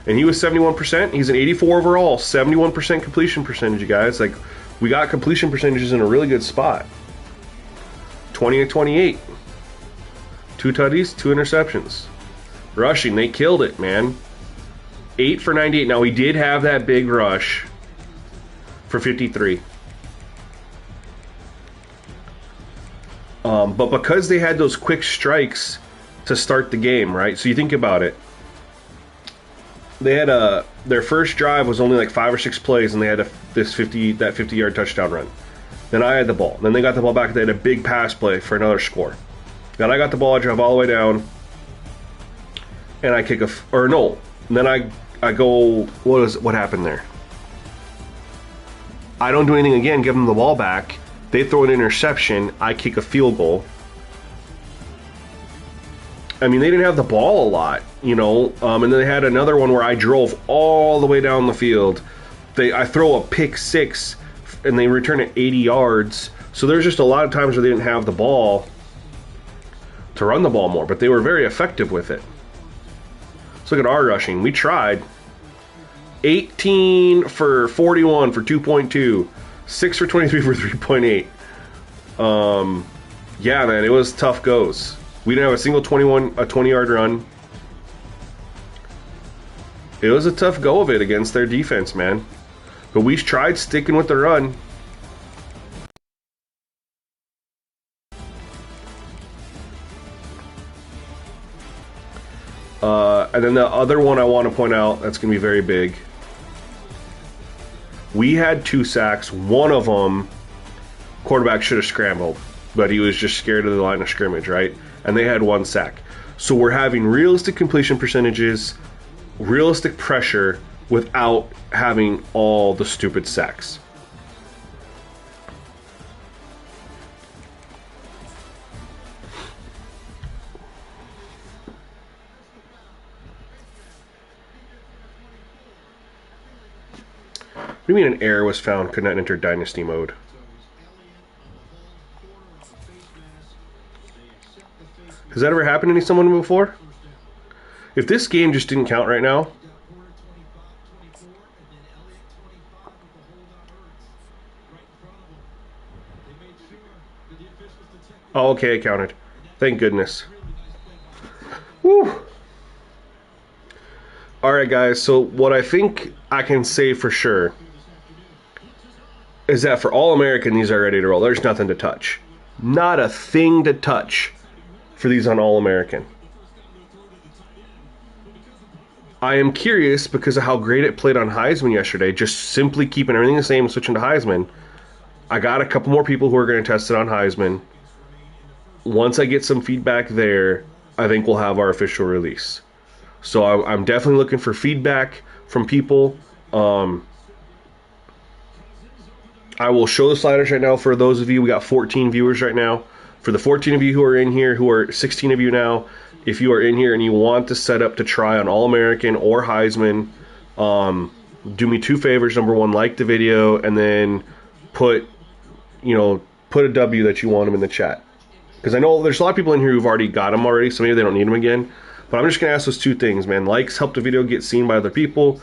And he was 71%. He's an 84 overall, 71% completion percentage, you guys. Like, we got completion percentages in a really good spot. 20 of 28. 2 tutties, 2 interceptions. Rushing, they killed it, man. 8 for 98. Now, we did have that big rush for 53. But because they had those quick strikes to start the game, right? So you think about it. They had their first drive was only like 5 or 6 plays, and they had that 50-yard touchdown run. Then I had the ball. Then they got the ball back. They had a big pass play for another score. Then I got the ball. I drive all the way down, and I kick and then I go. What happened there? I don't do anything again. Give them the ball back, They throw an interception. I kick a field goal. I mean, they didn't have the ball a lot, you know. And then they had another one where I drove all the way down the field. I throw a pick six, and they return it 80 yards. So there's just a lot of times where they didn't have the ball to run the ball more, but they were very effective with it. Let's look at our rushing. We tried. 18 for 41 for 2.2. 6 for 23 for 3.8. Yeah, man, it was tough goes. We didn't have a single 20-yard run. It was a tough go of it against their defense, man. But we tried sticking with the run. And then the other one I want to point out that's going to be very big. We had 2 sacks. One of them, quarterback should have scrambled, but he was just scared of the line of scrimmage, right? And they had 1 sack. So we're having realistic completion percentages, realistic pressure, without having all the stupid sacks. What do you mean an error was found? Could not enter dynasty mode. Has that ever happened to someone before? If this game just didn't count right now. Oh, okay, it counted. Thank goodness. Woo! Alright, guys, so what I think I can say for sure is that for All-American, these are ready to roll. There's nothing to touch. Not a thing to touch for these on All-American. I am curious because of how great it played on Heisman yesterday, just simply keeping everything the same and switching to Heisman. I got a couple more people who are going to test it on Heisman. Once I get some feedback there, I think we'll have our official release. So I'm definitely looking for feedback from people. I will show the sliders right now for those of you. We got 14 viewers right now. For the 14 of you who are in here, who are 16 of you now, if you are in here and you want to set up to try on All-American or Heisman, do me 2 favors. Number 1, like the video, and then put a W that you want them in the chat. Because I know there's a lot of people in here who've already got them already, so maybe they don't need them again. But I'm just going to ask those 2 things, man. Likes help the video get seen by other people.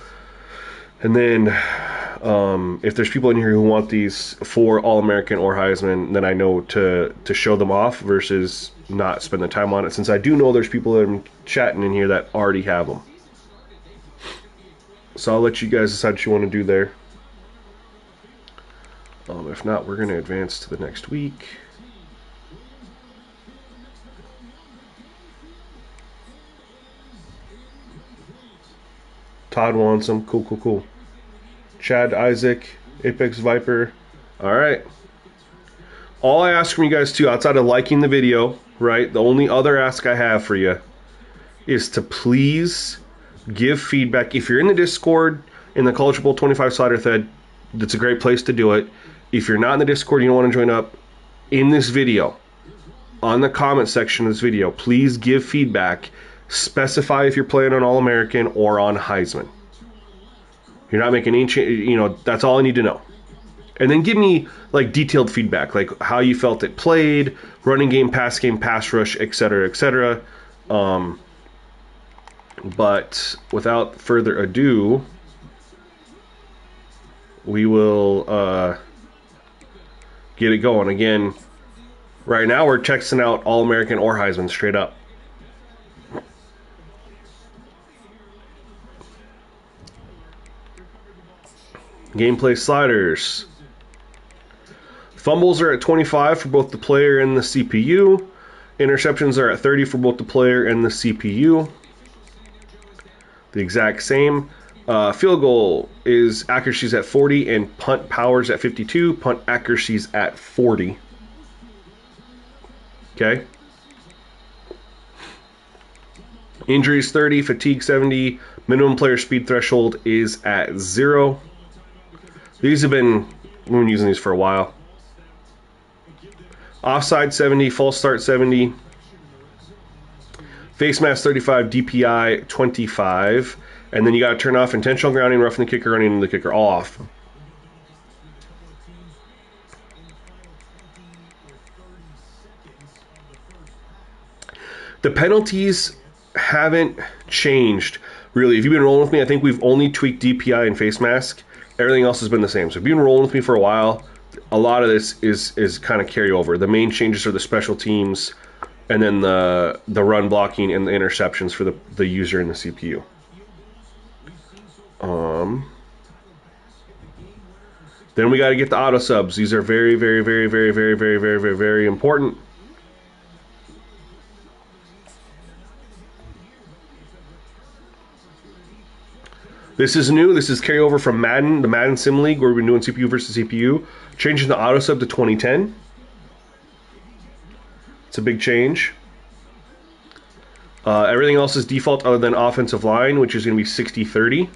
And then if there's people in here who want these for All-American or Heisman, then I know to show them off versus not spend the time on it, since I do know there's people that are chatting in here that already have them. So I'll let you guys decide what you want to do there. If not, we're going to advance to the next week. Todd wants them. Cool, cool, cool. Chad, Isaac, Apex Viper. All right. All I ask from you guys, too, outside of liking the video, right, the only other ask I have for you is to please give feedback. If you're in the Discord, in the College Bowl 25 slider thread, that's a great place to do it. If you're not in the Discord, you don't want to join up, in this video, on the comment section of this video, please give feedback. Specify if you're playing on All-American or on Heisman. You're not making any change, that's all I need to know. And then give me like detailed feedback, like how you felt it played, running game, pass rush, etc., etc. But without further ado, we will get it going. Again, right now we're texting out All-American or Heisman straight up. Gameplay sliders. Fumbles are at 25 for both the player and the CPU. Interceptions are at 30 for both the player and the CPU. The exact same. Field goal is accuracies at 40 and punt powers at 52. Punt accuracies at 40. Okay. Injuries 30, fatigue 70. Minimum player speed threshold is at 0. We've been using these for a while. Offside 70, false start 70. Face mask 35, DPI 25. And then you got to turn off intentional grounding, roughing the kicker, running into the kicker, all off. The penalties haven't changed, really. If you've been rolling with me, I think we've only tweaked DPI and face mask. Everything else has been the same. So if you've been rolling with me for a while, a lot of this is kind of carryover. The main changes are the special teams, and then the run blocking and the interceptions for the user and the CPU. Then we got to get the auto subs. These are very, very, very, very, very, very, very, very, very important. This is new. This is carryover from Madden, the Madden Sim League, where we've been doing CPU versus CPU. Changing the auto sub to 2010. It's a big change. Everything else is default other than offensive line, which is going to be 60-30.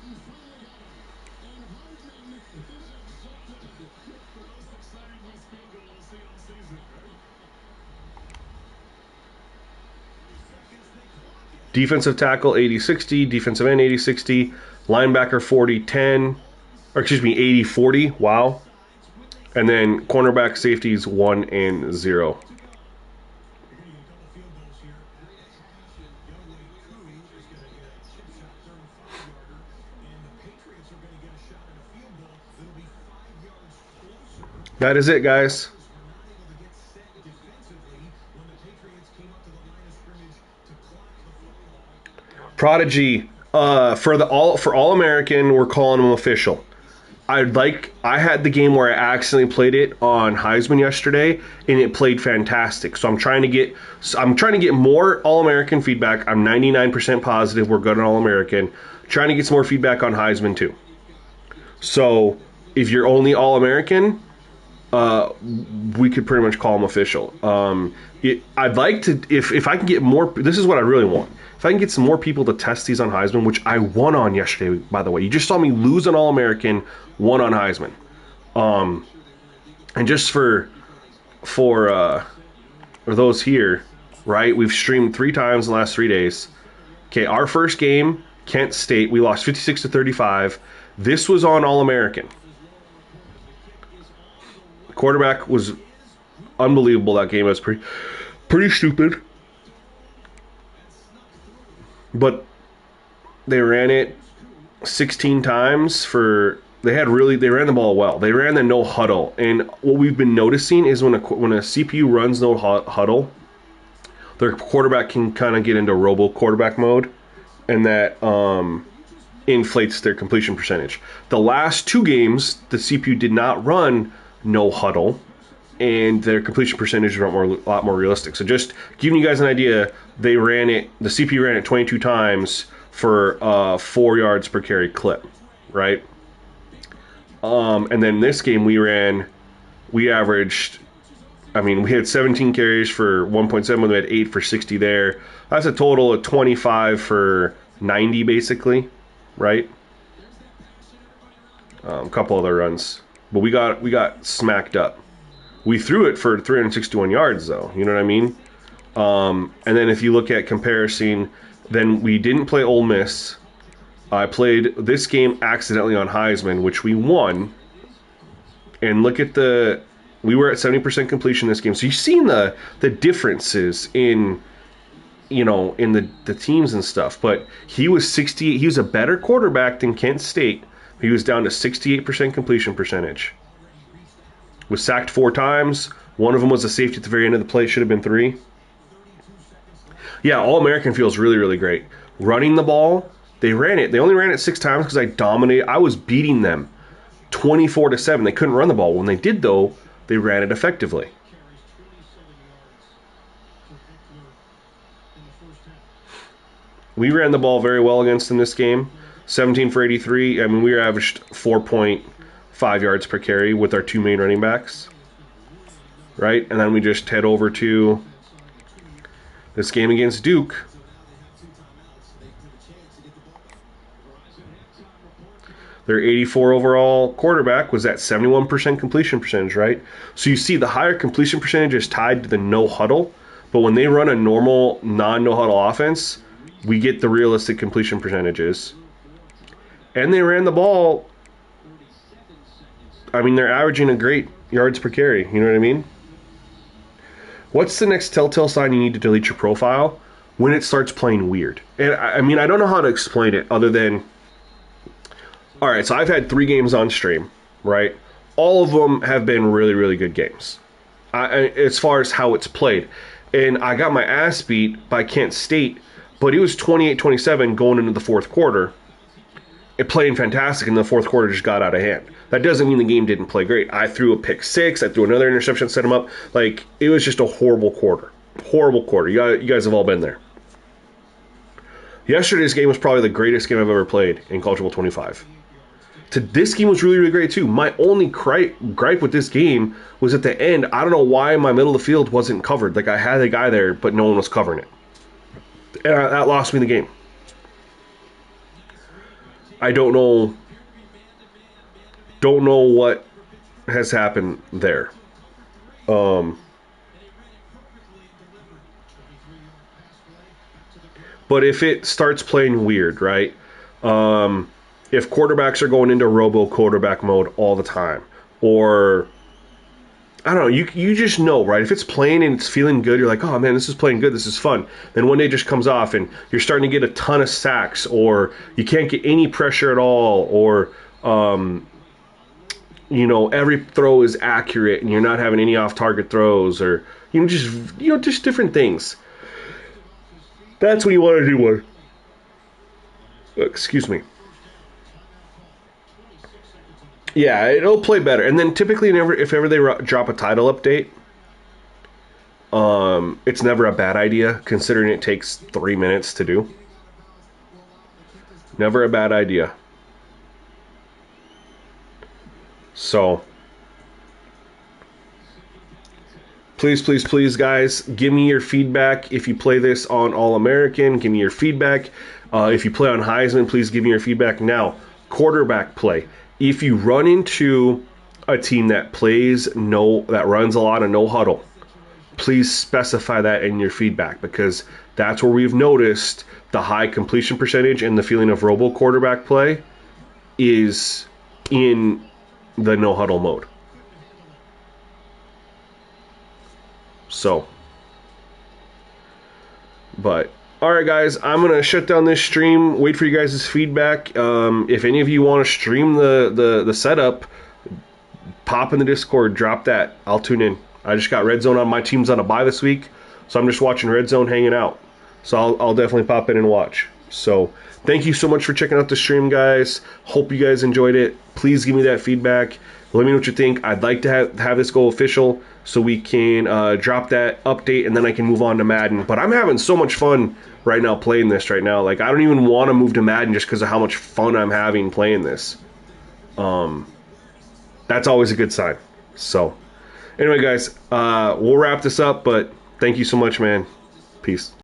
Defensive tackle 80-60, defensive end 80-60, linebacker 40-10, or excuse me, 80-40, wow. And then cornerback safeties 1 and 0. That is it, guys. Prodigy, for All American, we're calling him official. I had the game where I accidentally played it on Heisman yesterday, and it played fantastic. So I'm trying to get more All American feedback. I'm 99% positive we're good on All American. Trying to get some more feedback on Heisman too. So if you're only All American, we could pretty much call him official. I'd like to, if I can get more. This is what I really want. If I can get some more people to test these on Heisman, which I won on yesterday, by the way. You just saw me lose an All-American, won on Heisman. And just for those here, right, we've streamed 3 times in the last 3 days. Okay, our first game, Kent State, we lost 56-35. This was on All-American. The quarterback was unbelievable that game. It was pretty stupid. But they ran it 16 times they ran the ball well. They ran the no huddle. And what we've been noticing is when a CPU runs no huddle, their quarterback can kind of get into robo quarterback mode, and that inflates their completion percentage. The last 2 games, the CPU did not run no huddle, and their completion percentage is a lot more realistic. So just giving you guys an idea, the CPU ran it 22 times for 4 yards per carry clip, right? And then this game we averaged, we had 17 carries for 1.7, we had 8 for 60 there. That's a total of 25 for 90 basically, right? A couple other runs, but we got smacked up. We threw it for 361 yards, though. You know what I mean? And then if you look at comparison, then we didn't play Ole Miss. I played this game accidentally on Heisman, which we won. And look at we were at 70% completion this game. So you've seen the differences in the teams and stuff. But he was a better quarterback than Kent State. He was down to 68% completion percentage. Was sacked 4 times. One of them was a safety at the very end of the play. Should have been 3. Yeah, All-American feels really, really great. Running the ball, they only ran it 6 times because I dominated. I was beating them 24-7. They couldn't run the ball. When they did, though, they ran it effectively. We ran the ball very well against them this game. 17 for 83. We averaged 4.5 yards per carry with our 2 main running backs, right? And then we just head over to this game against Duke. Their 84 overall quarterback was at 71% completion percentage, right? So you see the higher completion percentage is tied to the no huddle, but when they run a normal non-no huddle offense, we get the realistic completion percentages. And they ran the ball. I mean, they're averaging a great yards per carry. You know what I mean? What's the next telltale sign you need to delete your profile? When it starts playing weird. And I mean, I don't know how to explain it other than, all right, so I've had 3 games on stream, right? All of them have been really, really good games as far as how it's played. And I got my ass beat by Kent State, but it was 28-27 going into the fourth quarter. It played fantastic, and the fourth quarter just got out of hand. That doesn't mean the game didn't play great. I threw a pick 6. I threw another interception, set him up. Like, it was just a horrible quarter. Horrible quarter. You guys have all been there. Yesterday's game was probably the greatest game I've ever played in College Football 25. This game was really, really great too. My only gripe with this game was at the end. I don't know why my middle of the field wasn't covered. Like, I had a guy there, but no one was covering it. And that lost me the game. I don't know what has happened there. But if it starts playing weird, right? If quarterbacks are going into robo quarterback mode all the time, or I don't know, you just know, right? If it's playing and it's feeling good, you're like, oh man, this is playing good, this is fun. Then one day it just comes off and you're starting to get a ton of sacks, or you can't get any pressure at all, or every throw is accurate and you're not having any off-target throws, or just different things. That's when you want to do one. Excuse me. Yeah, it'll play better. And then typically, if ever they drop a title update, it's never a bad idea, considering it takes 3 minutes to do. Never a bad idea. So, please, guys, give me your feedback. If you play this on All-American, give me your feedback. If you play on Heisman, please give me your feedback. Now, quarterback play. If you run into a team that runs a lot of no huddle, please specify that in your feedback, because that's where we've noticed the high completion percentage and the feeling of robo quarterback play is in the no huddle mode. So, but alright guys, I'm going to shut down this stream, wait for you guys' feedback. If any of you want to stream the setup, pop in the Discord, drop that. I'll tune in. I just got Red Zone on. My team's on a bye this week, so I'm just watching Red Zone, hanging out. So I'll definitely pop in and watch. So thank you so much for checking out the stream, guys. Hope you guys enjoyed it. Please give me that feedback. Let me know what you think. I'd like to have this go official so we can drop that update, and then I can move on to Madden. But I'm having so much fun right now playing this right now. Like, I don't even want to move to Madden just because of how much fun I'm having playing this. That's always a good sign. So, anyway, guys, we'll wrap this up, but thank you so much, man. Peace.